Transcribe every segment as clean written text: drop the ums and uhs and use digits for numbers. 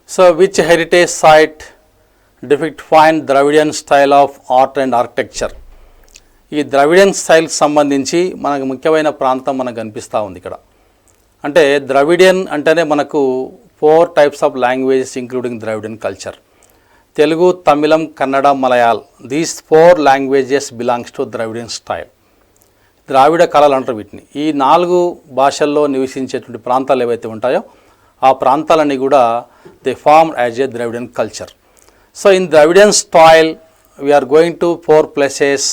So, which heritage site define Dravidian style of art and architecture? ఈ Dravidian style సంబంధించి మనకు ముఖ్యమైన ప్రాంతం మనకు కనిపిస్తూ ఉంది ఇక్కడ. అంటే ద్రవిడియన్ అంటేనే మనకు 4 types of languages including Dravidian culture. Telugu, Tamil, Kannada, Malayalam. These 4 languages belongs to Dravidian style. ద్రావిడ కళలు అంటారు వీటిని. ఈ 4 భాషల్లో నివసించేటువంటి ప్రాంతాలు ఏవైతే ఉంటాయో ఆ ప్రాంతాలన్నీ కూడా they form as a Dravidian culture. So in Dravidian style we are going to 4 places.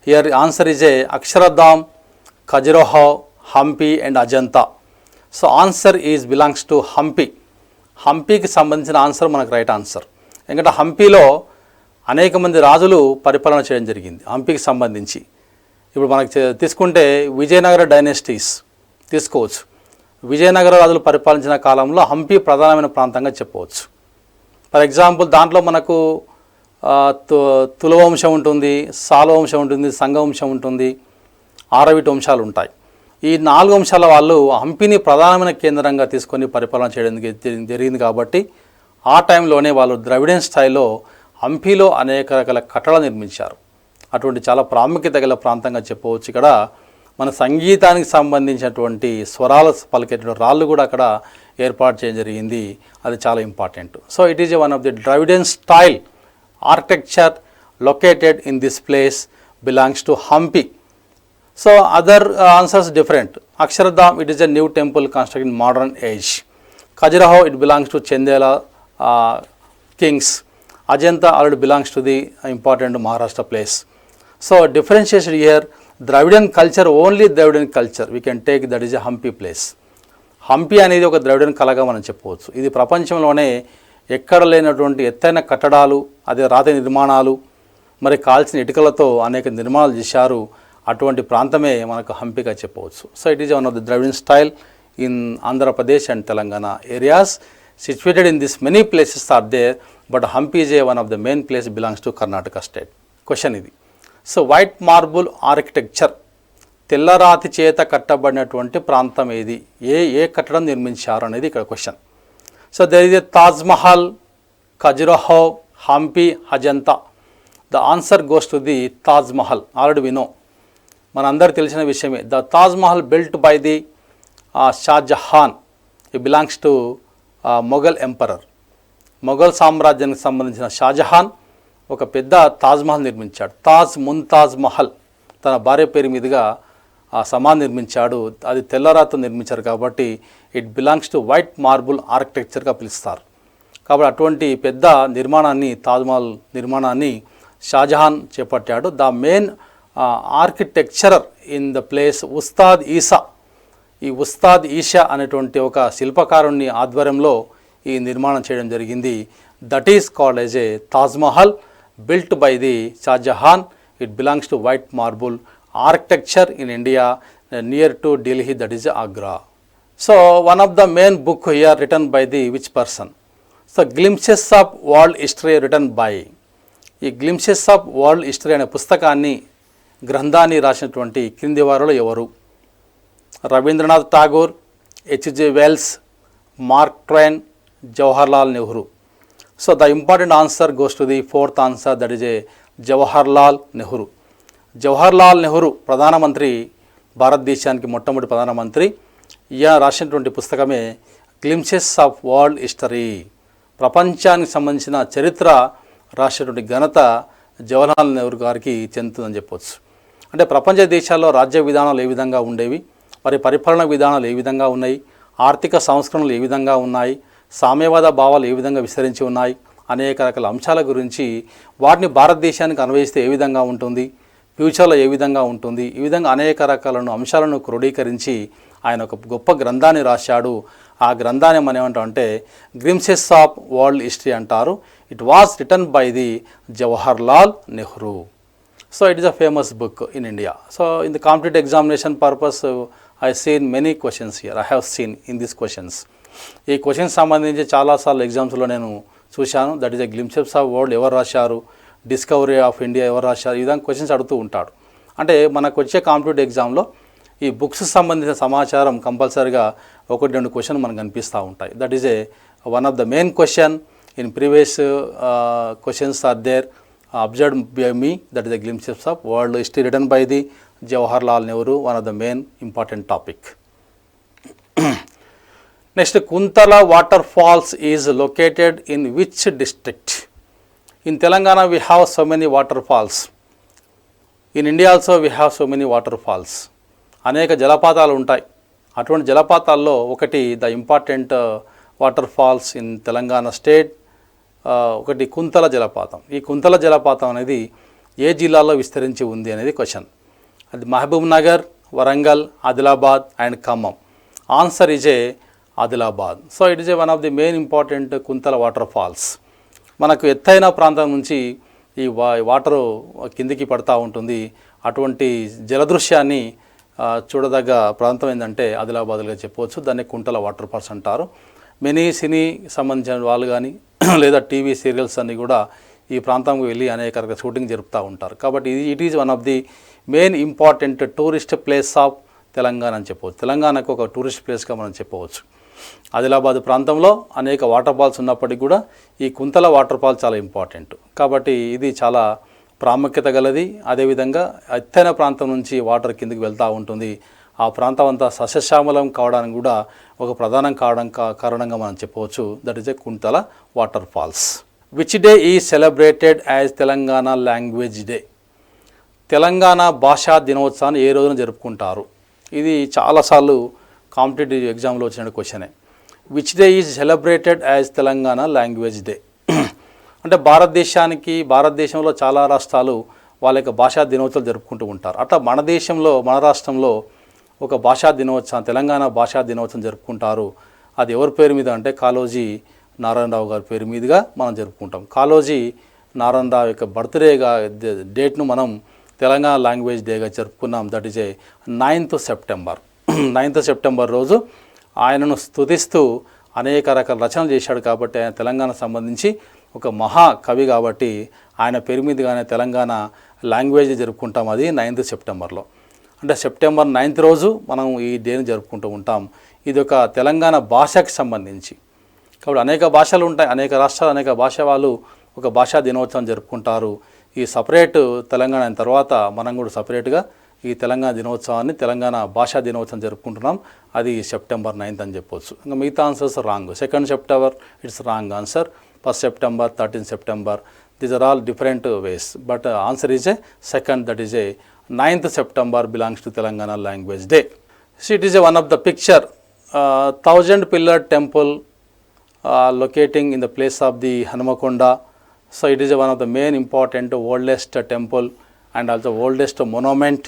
Here answer is a Akshardham, Khajuraho, Hampi and Ajanta. So answer is belongs to Hampi. హంపీకి సంబంధించిన ఆన్సర్ మనకు రైట్ ఆన్సర్. ఎందుకంటే హంపీలో అనేక మంది రాజులు పరిపాలన చేయడం జరిగింది హంపీకి సంబంధించి. ఇప్పుడు మనకు తీసుకుంటే విజయనగర డైనెస్టీస్ తీసుకోవచ్చు. విజయనగర రాజులు పరిపాలించిన కాలంలో హంపీ ప్రధానమైన ప్రాంతంగా చెప్పవచ్చు. ఫర్ ఎగ్జాంపుల్ దాంట్లో మనకు తులవంశం ఉంటుంది, సాలవంశం ఉంటుంది, సంఘవంశం ఉంటుంది, ఆరవిటి వంశాలు ఉంటాయి. ఈ 4 వంశాల వాళ్ళు హంపీని ప్రధానమైన కేంద్రంగా తీసుకొని పరిపాలన చేయడం జరిగింది. కాబట్టి ఆ టైంలోనే వాళ్ళు ద్రవిడియన్ స్టైల్లో హంపీలో అనేక రకాల కట్టడాలు నిర్మించారు. అటువంటి చాలా ప్రాముఖ్యత గల ప్రాంతంగా చెప్పవచ్చు. ఇక్కడ మన సంగీతానికి సంబంధించినటువంటి స్వరాలు పలికేటువంటి రాళ్ళు కూడా అక్కడ ఏర్పాటు చేయడం జరిగింది. అది చాలా important. So it is one of the Dravidian style architecture located in this place belongs to Hampi. So other answers different. Akshardham, it is a new temple constructed in modern age. Khajuraho, it belongs to Chandela kings. Ajanta already belongs to the important Maharashtra place. So differentiation here, Dravidian culture, only Dravidian culture we can take, that is a Hampi place. Hampi అనేది ఒక Dravidian కళగా మనం చెప్పవచ్చు. ఇది ప్రపంచంలోనే ఎక్కడ లేనటువంటి ఎత్తైన కట్టడాలు, అదే రాతి నిర్మాణాలు, మరి కాల్చిన ఇటుకలతో అనేక నిర్మాణాలు చేశారు. అటువంటి ప్రాంతమే మనకు హంపిగా చెప్పవచ్చు. So it is one of the Dravidian style in Andhra Pradesh and Telangana areas. Situated in this many places are there, but Hampi is a one of the main place belongs to Karnataka state. Question ఇది. సో వైట్ మార్బుల్ ఆర్కిటెక్చర్, తెల్లరాతి చేత కట్టబడినటువంటి ప్రాంతం ఏది? ఏ కట్టడం నిర్మించారు అనేది ఇక్కడ question. So there is a Taj Mahal, Khajuraho, Hampi, Ajanta. The answer goes to the Taj Mahal. Already we know. మనందరికీ తెలిసిన విషయమే. The Taj Mahal built by the Shah Jahan. It belongs to Mughal emperor. Mughal సామ్రాజ్యానికి సంబంధించిన షాజహాన్ ఒక పెద్ద తాజ్ మహల్ నిర్మించాడు. తాజ్ ముంతాజ్ మహల్ తన భార్య పేరు మీదుగా ఆ సమాన్ నిర్మించాడు. అది తెల్లరాతో నిర్మించారు కాబట్టి it belongs to white marble ఆర్కిటెక్చర్గా పిలుస్తారు. కాబట్టి అటువంటి పెద్ద నిర్మాణాన్ని, తాజ్మహల్ నిర్మాణాన్ని షాజహాన్ చేపట్టాడు. The main architecturer in the place Ustad Isa. ఈ ఉస్తాద్ ఈషా అనేటువంటి ఒక శిల్పకారుని ఆధ్వర్యంలో ఈ నిర్మాణం చేయడం జరిగింది. That is called as A Taj Mahal built by the Shahjahan. It belongs to white marble architecture in India near to Delhi, that is Agra. So one of the main book here written by the which person? So glimpses of world history written by. ఈ glimpses of world history అనే పుస్తకాన్ని, గ్రంథాన్ని రాసినటువంటి క్రింది వారిలో ఎవరు? Rabindranath Tagore, H G Wells, Mark Twain, Jawaharlal Nehru. So the important answer goes to the 4th answer, that is a Jawaharlal Nehru. Jawaharlal Nehru ప్రధానమంత్రి, భారతదేశానికి మొట్టమొదటి ప్రధానమంత్రి. ఈయన రాసినటువంటి పుస్తకమే గ్లింప్సెస్ ఆఫ్ వరల్డ్ హిస్టరీ. ప్రపంచానికి సంబంధించిన చరిత్ర రాసినటువంటి ఘనత జవహర్లాల్ నెహ్రూ గారికి చెందుతుందని చెప్పవచ్చు. అంటే ప్రపంచ దేశాల్లో రాజ్య విధానాలు ఏ విధంగా ఉండేవి, మరి పరిపాలన విధానాలు ఏ విధంగా ఉన్నాయి, ఆర్థిక సంస్కరణలు ఏ విధంగా ఉన్నాయి, సామ్యవాద భావాలు ఏ విధంగా విస్తరించి ఉన్నాయి, అనేక రకాల అంశాల గురించి, వాటిని భారతదేశానికి అన్వయిస్తే ఏ విధంగా ఉంటుంది, ఫ్యూచర్లో ఏ విధంగా ఉంటుంది, ఈ విధంగా అనేక రకాలను అంశాలను క్రోడీకరించి ఆయన ఒక గొప్ప గ్రంథాన్ని రాశాడు. ఆ గ్రంథాన్ని మనం ఏమంటాం అంటే గ్లింప్సెస్ ఆఫ్ వరల్డ్ హిస్టరీ అంటారు. It was written by the Jawaharlal Nehru. So it is a famous book in India. So in the competitive examination purpose I seen many questions here. I have seen in this questions. ఈ questions సంబంధించి చాలాసార్లు ఎగ్జామ్స్లో నేను చూశాను. That is a glimpses of world ఎవరు రాశారు, discovery of India ఎవరు రాశారు, ఈ విధంగా క్వశ్చన్స్ అడుగుతూ ఉంటాడు. అంటే మనకు వచ్చే కాంపిటేటివ్ ఎగ్జామ్లో ఈ బుక్స్ సంబంధించిన సమాచారం కంపల్సరీగా 1-2 క్వశ్చన్ మనకు కనిపిస్తూ ఉంటాయి. That is A one of the main question in previous questions are there observed by me, that is the glimpses of world history written by the Jawaharlal Nehru, one of the main important topic. Next, Kuntala waterfalls is located in which district? In Telangana we have so many waterfalls. In India also we have so many waterfalls. అనేక జలపాతాలు ఉంటాయి. అటువంటి జలపాతాల్లో ఒకటి the important water falls in Telangana state, ఒకటి కుంతల జలపాతం. ఈ కుంతల జలపాతం అనేది ఏ జిల్లాలో విస్తరించి ఉంది అనేది క్వశ్చన్. అది Mahabub Nagar, Warangal, Adilabad and Khammam. Answer is a Adilabad. So it is a one of the main important Kuntala water falls. మనకు ఎత్తైన ప్రాంతం నుంచి ఈ వాటరు కిందికి పడతా ఉంటుంది. అటువంటి జలదృశ్యాన్ని చూడదగ్గ ప్రాంతం ఏంటంటే ఆదిలాబాద్గా చెప్పవచ్చు. దాన్ని కుంటల వాటర్ ఫాల్స్ అంటారు. మెనీ సినీ సంబంధించిన వాళ్ళు కానీ లేదా టీవీ సీరియల్స్ అన్నీ కూడా ఈ ప్రాంతంకి వెళ్ళి అనేక రకాల షూటింగ్ జరుపుతూ ఉంటారు. కాబట్టి it is one of the main important tourist place of Telangana అని చెప్పవచ్చు. తెలంగాణకు ఒక టూరిస్ట్ ప్లేస్గా మనం చెప్పవచ్చు. ఆదిలాబాద్ ప్రాంతంలో అనేక వాటర్ ఫాల్స్ ఉన్నప్పటికీ కూడా ఈ కుంతల వాటర్ ఫాల్ చాలా ఇంపార్టెంట్. కాబట్టి ఇది చాలా ప్రాముఖ్యత గలది. అదేవిధంగా ఎత్తైన ప్రాంతం నుంచి వాటర్ కిందికి వెళ్తూ ఉంటుంది. ఆ ప్రాంతం అంతా సస్యశ్యామలం కావడానికి కూడా ఒక ప్రధానం కారణంగా మనం చెప్పవచ్చు. That is a Kuntala water falls. Which day is celebrated as Telangana language day? Telangana భాషా దినోత్సవాన్ని ఏ రోజున జరుపుకుంటారు? ఇది చాలాసార్లు కాంపిటేటివ్ ఎగ్జామ్లో వచ్చిన క్వశ్చనే. Which day is celebrated as Telangana language day అంటే భారతదేశంలో చాలా రాష్ట్రాలు వాళ్ళ యొక్క భాషా దినోత్సవాలు జరుపుకుంటూ ఉంటారు. అట్లా మన రాష్ట్రంలో ఒక భాషా దినోత్సవం, తెలంగాణ భాషా దినోత్సవం జరుపుకుంటారు. అది ఎవరి పేరు మీద అంటే కాళోజీ నారాయణరావు గారి పేరు మీదుగా మనం జరుపుకుంటాం. కాళోజీ నారాయణరావు యొక్క బర్త్డేగా డేట్ను మనం తెలంగాణ లాంగ్వేజ్ డేగా జరుపుకున్నాం. That is a 9th September. 9th September రోజు ఆయనను స్తుతిస్తూ అనేక రకాల రచనలు చేశాడు. కాబట్టి ఆయన తెలంగాణ సంబంధించి ఒక మహా కవి కాబట్టి ఆయన పేరు మీదుగానే తెలంగాణ లాంగ్వేజ్ జరుపుకుంటాం. అది 9th సెప్టెంబర్లో. అంటే సెప్టెంబర్ 9th రోజు మనం ఈ డేని జరుపుకుంటూ ఉంటాం. ఇది ఒక తెలంగాణ భాషకు సంబంధించి. కాబట్టి అనేక భాషలు ఉంటాయి, అనేక రాష్ట్రాలు అనేక భాష వాళ్ళు ఒక భాషా దినోత్సవం జరుపుకుంటారు. ఈ సపరేట్ తెలంగాణ అయిన తర్వాత మనం కూడా సపరేట్గా ఈ తెలంగాణ దినోత్సవాన్ని తెలంగాణ భాషా దినోత్సవం జరుపుకుంటున్నాం. అది సెప్టెంబర్ 9th అని చెప్పవచ్చు. ఇంకా మిగతా answers wrong. 2nd September it's wrong answer. 1st September, 13th September, these are all different ways. But answer is a 2nd, that is a 9th September belongs to Telangana language day. So it is a one of the picture 1000 pillar temple locating in the place of the Hanmakonda. So it is one of the main important oldest temple and also oldest monument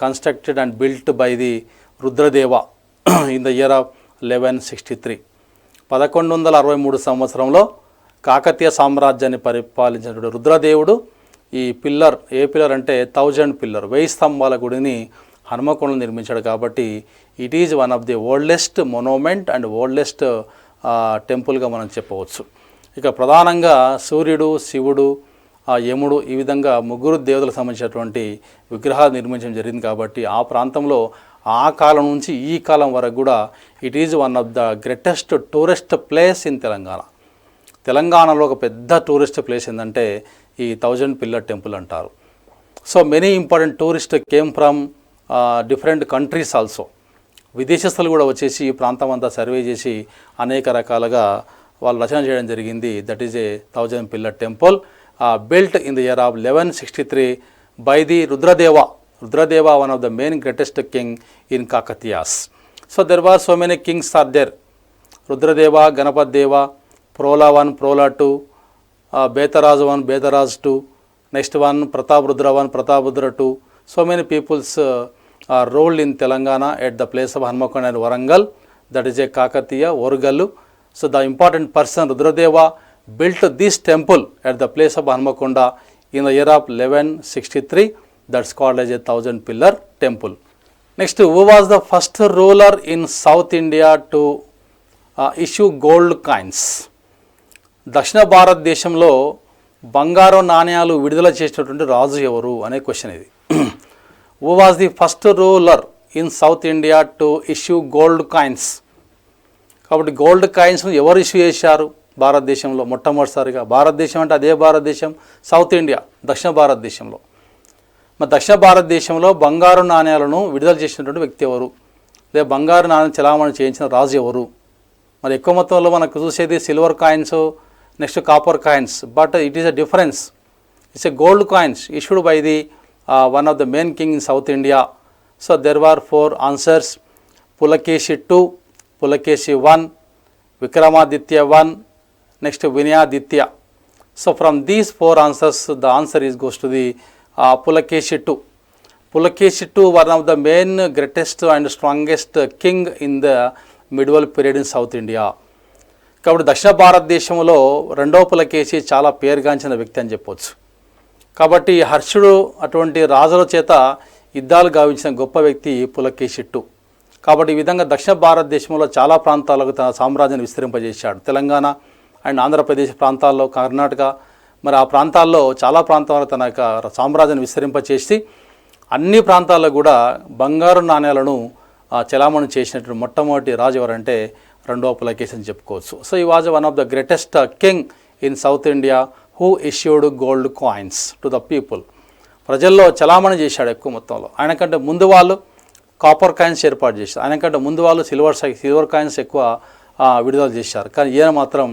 constructed and built by the Rudradeva in the year of 1163. 1163 సంవత్సరంలో కాకతీయ సామ్రాజ్యాన్ని పరిపాలించినటువంటి రుద్రదేవుడు ఈ pillar, ఏ pillar అంటే 1000 pillar 1000 స్తంభాల గుడిని హనుమకొండలో నిర్మించాడు. కాబట్టి it is one of the oldest monument and oldest టెంపుల్గా మనం చెప్పవచ్చు. ఇక ప్రధానంగా సూర్యుడు, శివుడు, యముడు ఈ విధంగా ముగ్గురు దేవతలకు సంబంధించినటువంటి విగ్రహాలు నిర్మించడం జరిగింది. కాబట్టి ఆ ప్రాంతంలో ఆ కాలం నుంచి ఈ కాలం వరకు కూడా it is one of the greatest tourist place in Telangana. తెలంగాణలో ఒక పెద్ద టూరిస్ట్ ప్లేస్ ఏంటంటే ఈ 1000 pillar టెంపుల్ అంటారు. So many important tourist came from different countries also. విదేశస్తులు కూడా వచ్చేసి ఈ ప్రాంతం అంతా సర్వే చేసి అనేక రకాలుగా వాళ్ళు రచన చేయడం జరిగింది. That is A 1000 pillar temple built in the year of 1163 by the Rudradeva, one of the main greatest king in Kakatiyas. So there were so many kings are there. Rudradeva, Ganapati Deva, Prola 1, Prola 2, Betaraj 1, Betaraj 2, next one Prataprudra 1, Prataprudra 2. So many peoples are rolled in Telangana at the place of Hanmakonda and Warangal. That is a Kakatiya, Orgallu. So the important person Rudradeva built this temple at the place of Hanmakonda in the year of 1163. That's called as a 1000 pillar temple. Next, who was the first ruler in South India to issue gold coins? దక్షిణ భారతదేశంలో బంగారు నాణ్యాలు విడుదల చేసినటువంటి రాజు ఎవరు అనే question ఇది. Who was the first ruler in South India to issue gold coins? కాబట్టి గోల్డ్ కాయిన్స్ను ఎవరు ఇష్యూ చేశారు భారతదేశంలో మొట్టమొదటిసారిగా? భారతదేశం అంటే అదే భారతదేశం, సౌత్ ఇండియా, దక్షిణ భారతదేశంలో. మరి దక్షిణ భారతదేశంలో బంగారు నాణ్యాలను విడుదల చేసినటువంటి వ్యక్తి ఎవరు? లేదా బంగారు నాణ్యం చలామణి చేయించిన రాజు ఎవరు? మరి ఎక్కువ మొత్తంలో మనకు చూసేది silver coins, next copper coins, but it is a difference. It's a gold coins issued by the one of the main king in south India. So there are 4 answers: Pulakeshi 2, Pulakeshi 1, Vikramaditya 1, next Vinayaditya. So from these 4 answers the answer is goes to the Pulakeshi 2. Pulakeshi 2 one of the main greatest and strongest king in the medieval period in South India. కాబట్టి దక్షిణ భారతదేశంలో రెండవ పులకేశి చాలా పేరుగాంచిన వ్యక్తి అని చెప్పవచ్చు. కాబట్టి హర్షుడు అటువంటి రాజుల చేత యుద్ధాలు గావించిన గొప్ప వ్యక్తి పులకేశి 2. కాబట్టి ఈ విధంగా దక్షిణ భారతదేశంలో చాలా ప్రాంతాలకు తన సామ్రాజ్యాన్ని విస్తరింపజేశాడు. తెలంగాణ అండ్ ఆంధ్రప్రదేశ్ ప్రాంతాల్లో, కర్ణాటక, మరి ఆ ప్రాంతాల్లో చాలా ప్రాంతాలకు తన యొక్క సామ్రాజ్యాన్ని విస్తరింపచేసి అన్ని ప్రాంతాల్లో కూడా బంగారు నాణ్యాలను చలామణి చేసినటువంటి మొట్టమొదటి రాజు ఎవరంటే రెండవ పులకేశి అని చెప్పుకోవచ్చు. సో ఈ was one of the greatest king in south India who issued gold coins to the people. ప్రజల్లో చలామణి చేశాడు ఎక్కువ మొత్తంలో. ఆయనకంటే ముందు వాళ్ళు కాపర్ కాయిన్స్ ఏర్పాటు చేశారు, ఆయనకంటే ముందు వాళ్ళు సిల్వర్ కాయిన్స్ ఎక్కువ విడుదల చేశారు. కానీ ఈయన మాత్రం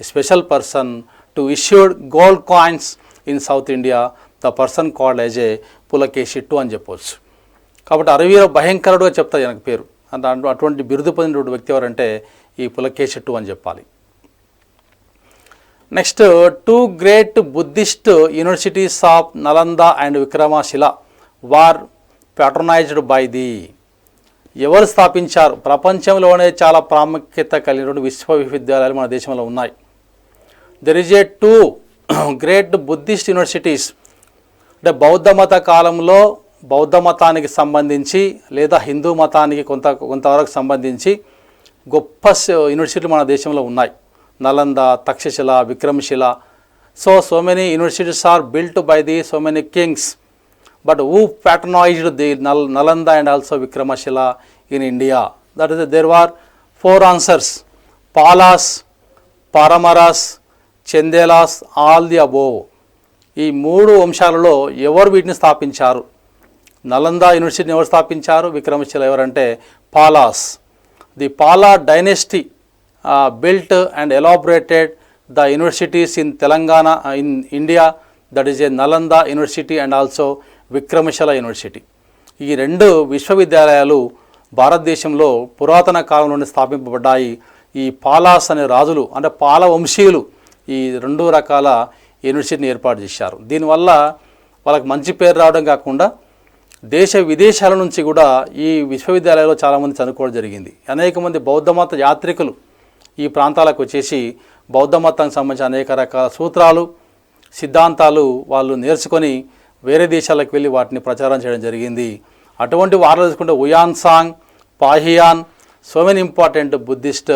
special person to issued gold coins in south India, the person called as ఏ పులకేశి 2 అని చెప్పవచ్చు. కాబట్టి అరవీర భయంకరుడుగా చెప్తారు ఈయనకు పేరు. అటువంటి బిరుదు పొందినటువంటి వ్యక్తి ఎవరంటే ఈ పులకేశి 2 అని చెప్పాలి. Next 2 great Buddhist universities of Nalanda and Vikramashila were patronized by the. ఎవరు స్థాపించారు? ప్రపంచంలోనే చాలా ప్రాముఖ్యత కలిగినటువంటి విశ్వవిద్యాలయాలు మన దేశంలో ఉన్నాయి. There is A 2 great Buddhist universities. అంటే బౌద్ధ మత కాలంలో బౌద్ధ మతానికి సంబంధించి లేదా హిందూ మతానికి కొంతవరకు సంబంధించి గొప్ప యూనివర్సిటీలు మన దేశంలో ఉన్నాయి. Nalanda, Takshashila, Vikramashila. So many universities are built by the so many kings. But who patronized the Nalanda and also Vikramashila in India? That is, there were 4 answers: Palas, Paramaras, Chendelas, all the above. ఈ 3 వంశాలలో ఎవరు వీటిని స్థాపించారు? నలంద యూనివర్సిటీని ఎవరు స్థాపించారు? విక్రమశిల ఎవరంటే Palas. The Pala dynasty built and elaborated the universities in Telangana, in India, that is a Nalanda University and also Vikramashila university. ఈ 2 విశ్వవిద్యాలయాలు భారతదేశంలో పురాతన కాలంలోనే స్థాపింపబడ్డాయి. ఈ పాలాస్ అనే రాజులు అంటే పాల వంశీయులు ఈ 2 రకాల యూనివర్సిటీని ఏర్పాటు చేశారు. దీనివల్ల వాళ్ళకి మంచి పేరు రావడం కాకుండా దేశ విదేశాల నుంచి కూడా ఈ విశ్వవిద్యాలయాల్లో చాలామంది చదువుకోవడం జరిగింది. అనేక మంది బౌద్ధ మత యాత్రికులు ఈ ప్రాంతాలకు వచ్చేసి బౌద్ధ మతానికి సంబంధించిన అనేక రకాల సూత్రాలు, సిద్ధాంతాలు వాళ్ళు నేర్చుకొని వేరే దేశాలకు వెళ్ళి వాటిని ప్రచారం చేయడం జరిగింది. అటువంటి వారిలో చూసుకుంటే Hiuen Tsang, Fahien, so many important Buddhist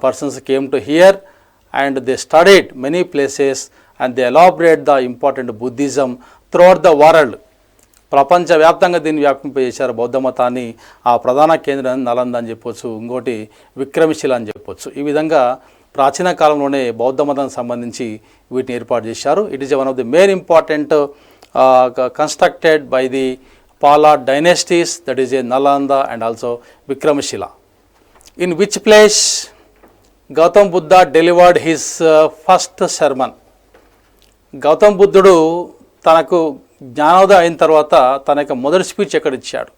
persons came to here and they studied many places and they elaborate the important Buddhism throughout the world. ప్రపంచవ్యాప్తంగా దీన్ని వ్యాపింపజేశారు బౌద్ధ మతాన్ని. ఆ ప్రధాన కేంద్రం నలంద అని చెప్పొచ్చు, ఇంకోటి విక్రమశిల అని చెప్పొచ్చు. ఈ విధంగా ప్రాచీన కాలంలోనే బౌద్ధ మతానికి సంబంధించి వీటిని ఏర్పాటు చేశారు. It is one of the main important constructed by the Pala dynasties, that is a Nalanda and also Vikramashila. In which place Gautam Buddha delivered his first sermon? Gautam బుద్ధుడు తనకు జ్ఞానోదయం అయిన తర్వాత తన యొక్క మొదటి స్పీచ్ ఎక్కడ ఇచ్చాడు?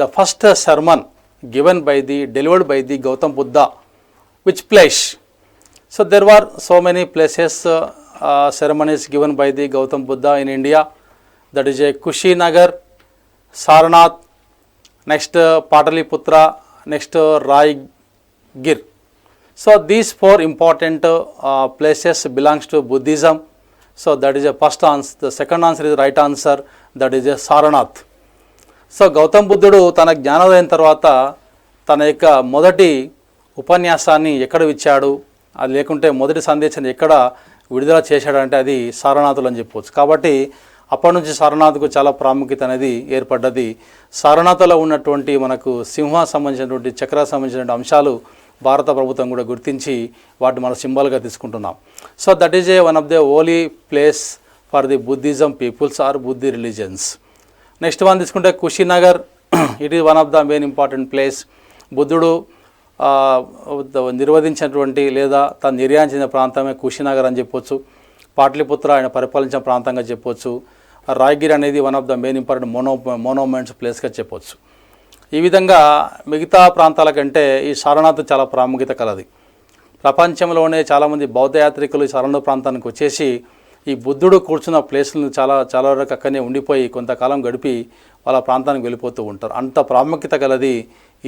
The first sermon given by the delivered by the Gautam Buddha. Which place? So there were so many places ceremonies given by the Gautam Buddha in India. That is a Kushinagar, Sarnath, next Pataliputra, next Raigir. So these 4 important places belongs to Buddhism. So that is a first answer. The second answer is the right answer. That is a Sarnath. So Gautam బుద్ధుడు తన జ్ఞానోదయం తర్వాత తన యొక్క మొదటి ఉపన్యాసాన్ని ఎక్కడ ఇచ్చాడు, అది లేకుంటే మొదటి సందేశాన్ని ఎక్కడ విడుదల చేశాడంటే అది సారనాథులు అని చెప్పవచ్చు. కాబట్టి అప్పటి నుంచి సారనాథ్కు చాలా ప్రాముఖ్యత అనేది ఏర్పడ్డది. సారనాథ్లో ఉన్నటువంటి మనకు సింహ సంబంధించినటువంటి చక్ర సంబంధించినటువంటి అంశాలు భారత ప్రభుత్వం కూడా గుర్తించి వాటిని మన సింబల్గా తీసుకుంటున్నాం. So that is one of the holy place for the Buddhism peoples are Buddhist religions. Next one తీసుకుంటే Kushinagar. It is one of the main important place. బుద్ధుడు నిర్వహించినటువంటి లేదా తను నిర్యాణించిన ప్రాంతమే కుషినగర్ అని చెప్పొచ్చు. పాటలిపుత్ర ఆయన పరిపాలించిన ప్రాంతంగా చెప్పొచ్చు. రాయగిరి అనేది one of the main important monuments ప్లేస్గా చెప్పొచ్చు. ఈ విధంగా మిగతా ప్రాంతాల కంటే ఈ సారనాథ్ చాలా ప్రాముఖ్యత కలది. ప్రపంచంలోనే చాలామంది బౌద్ధ యాత్రికులు ఈ సారనాథ్ ప్రాంతానికి వచ్చేసి ఈ బుద్ధుడు కూర్చున్న ప్లేస్లను చాలా వరకు అక్కడనే ఉండిపోయి కొంతకాలం గడిపి వాళ్ళ ప్రాంతానికి వెళ్ళిపోతూ ఉంటారు. అంత ప్రాముఖ్యత కలది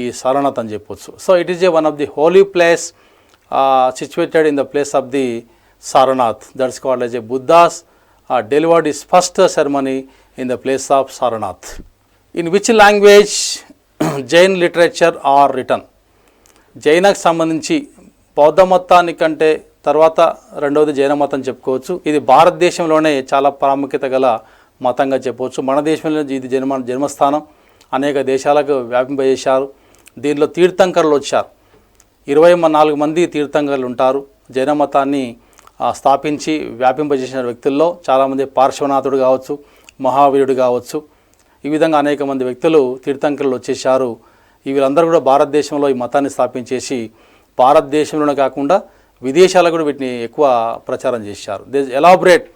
ఈ సారనాథ్ అని చెప్పొచ్చు. So it is one of the holy place situated in the place of the Sarnath. That's called as A Buddha's delivered his first ceremony in the place of Saranath. In which language Jain literature are written? జైనకు సంబంధించి బౌద్ధ మతానికంటే తర్వాత రెండవది జైన మతం చెప్పుకోవచ్చు. ఇది భారతదేశంలోనే చాలా ప్రాముఖ్యత గల మతంగా చెప్పవచ్చు. మన దేశంలో ఇది జన్మస్థానం. అనేక దేశాలకు వ్యాపింపజేశారు. దీనిలో తీర్థంకరులు వచ్చారు. 24 మంది తీర్థంకరులు ఉంటారు. జైన మతాన్ని స్థాపించి వ్యాపింపజేసిన వ్యక్తుల్లో చాలామంది పార్శ్వనాథుడు కావచ్చు, మహావీరుడు కావచ్చు, ఈ విధంగా అనేక మంది వ్యక్తులు తీర్థంకరులు వచ్చేసారు. వీళ్ళందరూ కూడా భారతదేశంలో ఈ మతాన్ని స్థాపించేసి భారతదేశంలోనే కాకుండా విదేశాలకు కూడా వీటిని ఎక్కువ ప్రచారం చేశారు. They elaborate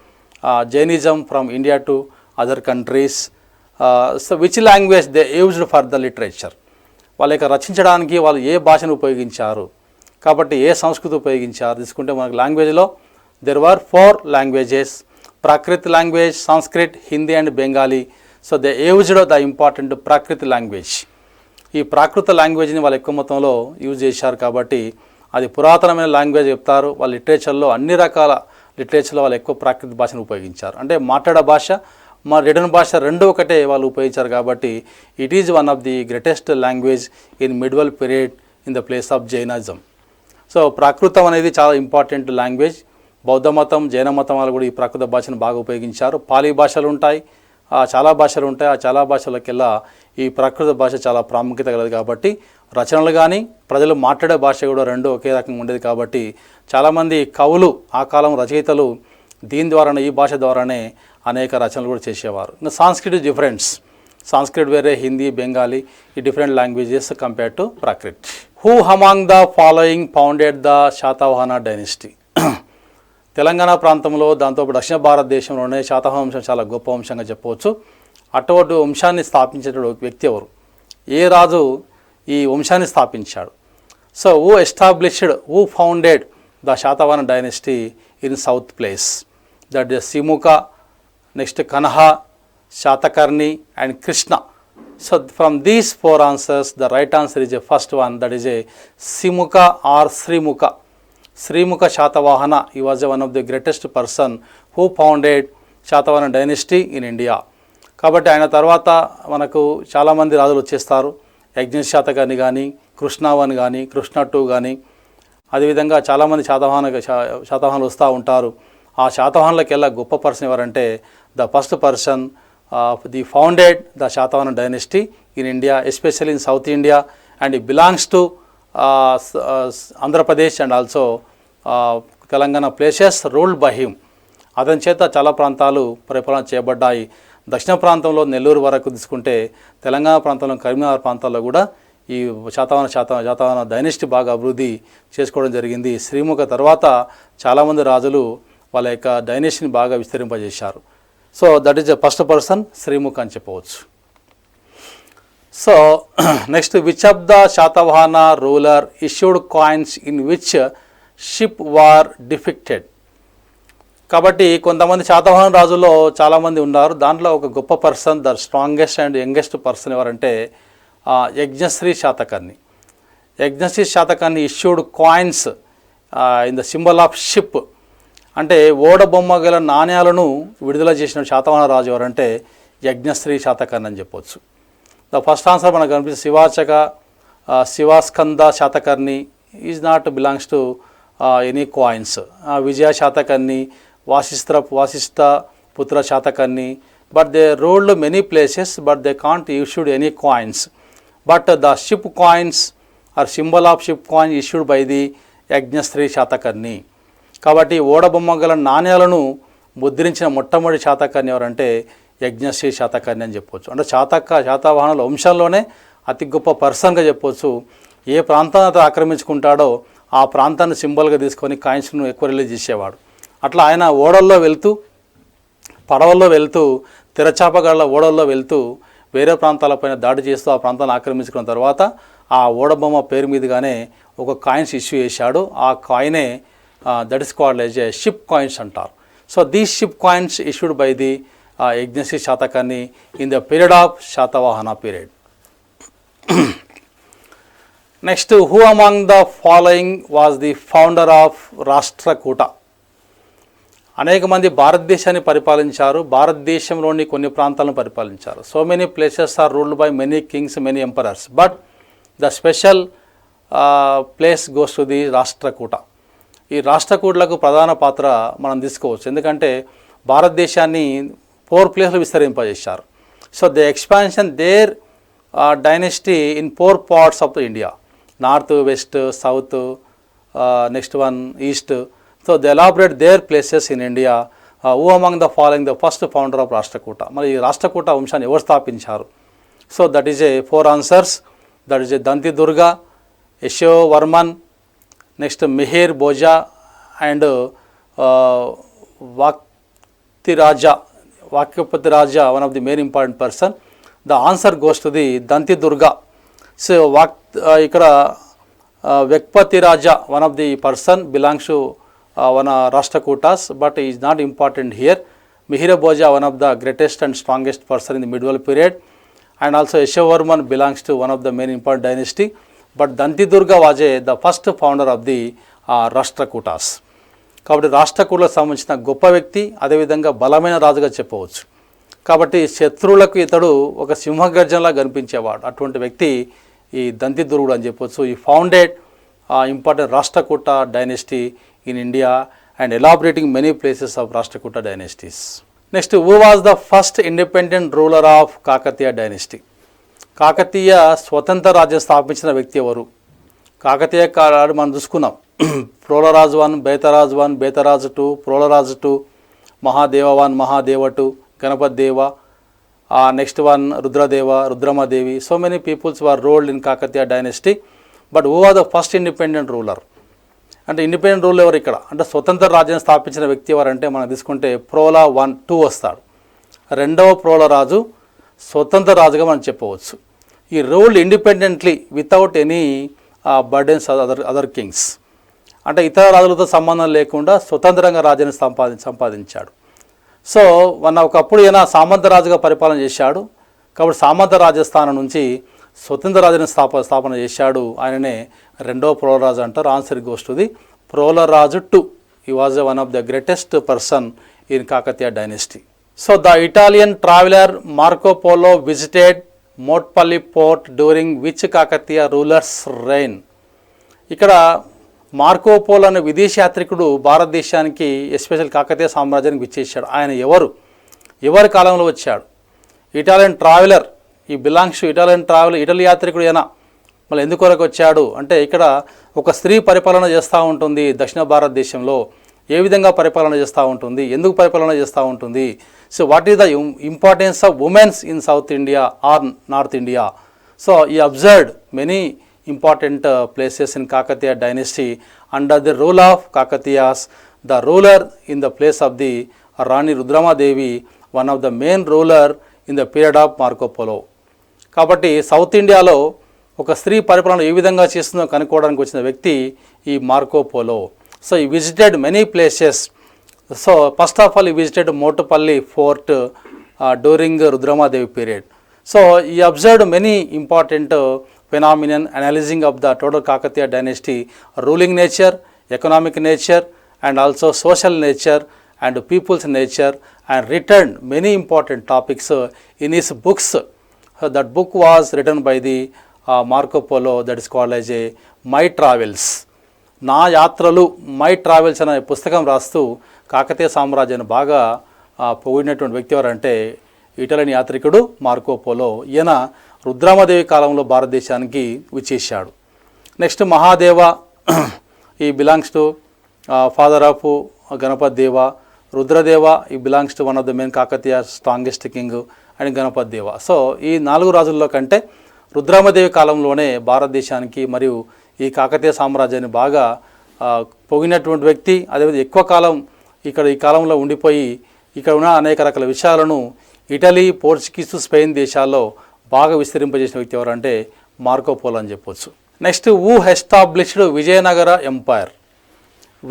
Jainism from India to other countries. So which language they used for the literature? వాళ్ళ యొక్క రచించడానికి వాళ్ళు ఏ భాషను ఉపయోగించారు, కాబట్టి ఏ సంస్కృతి ఉపయోగించారు తీసుకుంటే మనకు లాంగ్వేజ్లో there were 4 languages: Prakrit language, Sanskrit, Hindi and Bengali. So they used the important Prakrit language. ఈ ప్రాకృత లాంగ్వేజ్ని వాళ్ళు ఎక్కువ మొత్తంలో యూజ్ చేశారు కాబట్టి అది పురాతనమైన లాంగ్వేజ్ చెప్తారు. వాళ్ళ లిటరేచర్లో అన్ని రకాల లిటరేచర్లో వాళ్ళు ఎక్కువ ప్రాకృత భాషను ఉపయోగించారు. అంటే మాట్లాడే భాష మా రిటర్న్ భాష రెండు ఒకటే వాళ్ళు ఉపయోగించారు కాబట్టి it is one of the greatest language in medieval period in the place of Jainism. So Prakrit అనేది చాలా ఇంపార్టెంట్ లాంగ్వేజ్. బౌద్ధ మతం, జైన మతం వాళ్ళు కూడా ఈ ప్రాకృత భాషను బాగా ఉపయోగించారు. పాలీ భాషలు ఉంటాయి, చాలా భాషలు ఉంటాయి. ఆ చాలా భాషలకెల్లా ఈ ప్రాకృత భాష చాలా ప్రాముఖ్యత కలదు కాబట్టి రచనలు కానీ ప్రజలు మాట్లాడే భాష కూడా రెండు ఒకే రకంగా ఉండేది కాబట్టి చాలామంది కవులు ఆ కాలం రచయితలు దీని ద్వారానే, ఈ భాష ద్వారానే అనేక రచనలు కూడా చేసేవారు. ఇంకా సాంస్క్రిట్ డిఫరెన్స్. సాంస్క్రిట్ వేరే, హిందీ, బెంగాలీ ఈ different languages compare to Prakrit. Who among the following founded the Satavahana dynasty? Telangana ప్రాంతంలో దాంతో దక్షిణ భారతదేశంలోనే శాతవాహన వంశం చాలా గొప్ప వంశంగా చెప్పవచ్చు. అటువంటి వంశాన్ని స్థాపించిన వ్యక్తి ఎవరు? ఏ రాజు ఈ వంశాన్ని స్థాపించాడు? So who founded the Satavahana dynasty in south place? That is Simuka, next Kanha, Satakarni and Krishna. So from these 4 answers the right answer is a first one, that is a Simuka or Srimuka. Srimuka Shatavahana, he was one of the greatest person who founded Shatavahana dynasty in India. కాబట్టి ఆయన తర్వాత మనకు చాలామంది రాజులు వచ్చేస్తారు. యజ్ఞశాతకర్ణి కానీ, కృష్ణవన్ కానీ, కృష్ణ 2 కానీ, అదేవిధంగా చాలామంది శాతవాహనులు వస్తూ ఉంటారు. ఆ శాతవాహనులకెల్లా గొప్ప పర్సన్ ఎవరంటే the first person the founded the Satavahana dynasty in India, especially in south India, and it belongs to Andhra Pradesh and also Telangana places ruled by him. అతని చేత చాలా ప్రాంతాలు పరిపాలన చేయబడ్డాయి. దక్షిణ ప్రాంతంలో నెల్లూరు వరకు తీసుకుంటే తెలంగాణ ప్రాంతంలో కరీంనగర్ ప్రాంతాల్లో కూడా ఈ శాతవాహన డైనెస్టీ బాగా అభివృద్ధి చేసుకోవడం జరిగింది. శ్రీముఖ తర్వాత చాలామంది రాజులు వాళ్ళ యొక్క డైనెస్టీని బాగా విస్తరింపజేశారు. So that is the first person Srimukha అని చెప్పవచ్చు. So next, which of the Satavahana ruler issued coins in which ship were depicted? కాబట్టి కొంతమంది శాతవాహన రాజుల్లో చాలామంది ఉన్నారు. దాంట్లో ఒక గొప్ప person, the strongest and youngest person ఎవరంటే Yajnashri Satakarni. Yajnashri Satakarni issued coins in the symbol of ship. అంటే ఓడ బొమ్మ గల నాణ్యాలను విడుదల చేసిన శాతవాహన రాజు ఎవరంటే యజ్ఞశ్రీ శాతకర్ణి అని చెప్పొచ్చు. ద ఫస్ట్ ఆన్సర్ మనకు కనిపిస్తుంది శివాచక, Shivaskanda Satakarni is not belongs to any coins. Vijaya Satakarni, Vasishtha Putra Satakarni, but they ruled many places but they can't issued any coins. But the ship coins are symbol of ship coin issued by the Yajnashri Satakarni. కాబట్టి ఓడబొమ్మ గల నాణ్యాలను ముద్రించిన మొట్టమొదటి శాతకర్ణి ఎవరంటే యజ్ఞశ్రీ శాతకర్ణి అని చెప్పవచ్చు. అంటే శాతవాహనుల వంశంలోనే అతి గొప్ప పర్సన్గా చెప్పవచ్చు. ఏ ప్రాంతాన్ని అతను ఆక్రమించుకుంటాడో ఆ ప్రాంతాన్ని సింబల్గా తీసుకొని కాయిన్స్ను ఎక్కువ రిలీజ్ చేసేవాడు. అట్లా ఆయన ఓడల్లో వెళ్తూ, పడవల్లో వెళ్తూ, తెరచాపగల ఓడల్లో వెళ్తూ వేరే ప్రాంతాలపైన దాడి చేస్తూ ఆ ప్రాంతాన్ని ఆక్రమించుకున్న తర్వాత ఆ ఓడబొమ్మ పేరు మీదుగానే ఒక కాయిన్స్ ఇష్యూ చేశాడు. ఆ కాయినే that is called as a ship coins అంటారు. So these ship coins issued by the Yajnashri Satakarni in the period of Satavahana period. Next, who among the following was the founder of Rashtrakuta? అనేక మంది భారతదేశాన్ని పరిపాలించారు, భారతదేశంలోని కొన్ని ప్రాంతాలను పరిపాలించారు. So many places are ruled by many kings, many emperors, but the special place goes to the Rashtrakuta. ఈ రాష్ట్రకూటలకు ప్రధాన పాత్ర మనం తీసుకోవచ్చు, ఎందుకంటే భారతదేశాన్ని 4 ప్లేస్లు విస్తరింపజేశారు. So they expansion their dynasty in 4 parts of the India, north, west, south, next one east. So they elaborate their places in India. Who among the following the first founder of Rashtrakuta? మరి ఈ రాష్ట్రకూట వంశాన్ని ఎవరు స్థాపించారు? So that is a 4 answers. That is a Danti Durga, Yashovarman, next Mihir Bhoja and Vakpati Raja, one of the main important person. The answer goes to the Danti Durga. So ఇక్కడ Vakpati Raja, one of the person belongs to one Rashtrakutas, but he is not important here. Mihira Bhoja, one of the greatest and strongest person in the medieval period, and also Yashovarman belongs to one of the main important dynasty, but Danti Durga was the first founder of the Rashtrakutas. కాబట్టి రాష్ట్రకూటలకు సంబంధించిన గొప్ప వ్యక్తి, అదేవిధంగా బలమైన రాజుగా చెప్పవచ్చు. కాబట్టి శత్రువులకు ఇతడు ఒక సింహగర్జనలా కనిపించేవాడు. అటువంటి వ్యక్తి ఈ దంతి దుర్గుడు అని చెప్పవచ్చు. ఈ founded important Rashtrakuta dynasty in India and elaborating many places of Rashtrakuta dynasties. Next, who was the first independent ruler of Kakatiya dynasty? Kakatiya స్వతంత్ర రాజ్యం స్థాపించిన వ్యక్తి ఎవరు? కాకతీయ కాలాలు మనం చూసుకున్నాం. Prolaraju 1, Betaraju 1, Betaraju 2, Prolaraju 2, Mahadeva 1, Mahadeva 2, Ganapati Deva, next one Rudradeva, Rudramadevi. So many peoples were ruled in Kakatiya dynasty, but who are the first independent ruler? అంటే independent rule ఎవరు ఇక్కడ? అంటే స్వతంత్ర రాజ్యాన్ని స్థాపించిన వ్యక్తి ఎవరంటే మనం తీసుకుంటే ప్రోలా 1, 2 వస్తాడు. రెండవ ప్రోల రాజు స్వతంత్ర రాజుగా మనం చెప్పవచ్చు. ఈ ruled independently without any burdens other Kings. అంటే ఇతర రాజులతో సంబంధం లేకుండా స్వతంత్రంగా రాజ్యాన్ని సంపాదించాడు. సో ఒకప్పుడు ఈయన సామంత రాజుగా పరిపాలన చేశాడు. కాబట్టి సామంత రాజస్థానం నుంచి స్వతంత్ర రాజుని స్థాపన చేశాడు. ఆయననే రెండవ ప్రోలరాజు అంటారు. Answer goes to the Prolaraju 2. He was one of the greatest person in Kakatiya dynasty. So the Italian traveller Marco Polo visited Motupalli port during which Kakatiya rulers reign? ఇక్కడ మార్కో పోలో అనే విదేశీ యాత్రికుడు భారతదేశానికి ఎస్పెషల్ కాకతీయ సామ్రాజ్యానికి విచ్చేశాడు. ఆయన ఎవరి కాలంలో వచ్చాడు? Italian traveller. ఈ belongs to Italian travel, Italy యాత్రికుడు అయినా మళ్ళీ ఎందుకొరకు వచ్చాడు అంటే ఇక్కడ ఒక స్త్రీ పరిపాలన చేస్తూ ఉంటుంది దక్షిణ భారతదేశంలో. ఏ విధంగా పరిపాలన చేస్తూ ఉంటుంది, ఎందుకు పరిపాలన చేస్తూ ఉంటుంది? So what is the importance of women's in south India or North India? So he observed many important places in Kakatiya dynasty under the rule of Kakatiyas. The ruler in the place of the Rani Rudrama Devi, one of the main ruler in the period of Marco Polo. కాబట్టి south ఇండియాలో ఒక స్త్రీ పరిపాలన ఏ విధంగా చేస్తుందో కనుక్కోవడానికి వచ్చిన వ్యక్తి ఈ Marco Polo. So he visited many places. So first of all he visited Motupalli fort during Rudramadevi period. So he observed many important phenomenon analyzing of the total Kakatiya dynasty, ruling nature, economic nature, and also social nature and people's nature, and written many important topics in his books. That book was written by the Marco Polo, that is called as a My Travels. నా యాత్రలు, my travels అనే పుస్తకం రాస్తూ కాకతీయ సామ్రాజ్యాన్ని బాగా పొగిడినటువంటి వ్యక్తి ఎవరంటే Italian యాత్రికుడు Marco polo. ఈయన రుద్రమదేవి కాలంలో భారతదేశానికి విచ్చేశాడు. నెక్స్ట్ మహాదేవ ఈ belongs to father of Ganapati Deva. Rudradeva ఈ belongs to one of the main Kakatiya strongest king and Ganapati Deva. So ఈ 4 రాజుల్లో కంటే రుద్రమదేవి కాలంలోనే భారతదేశానికి మరియు ఈ కాకతీయ సామ్రాజ్యాన్ని బాగా పొగినటువంటి వ్యక్తి. అదేవిధంగా ఎక్కువ కాలం ఈ కాలంలో ఉండిపోయి ఇక్కడ ఉన్న అనేక రకాల విషయాలను ఇటలీ, పోర్చుగీసు, స్పెయిన్ దేశాల్లో బాగా విస్తరింపజేసిన వ్యక్తి ఎవరంటే మార్కో పోలో అని చెప్పొచ్చు. Next who established Vijayanagara empire.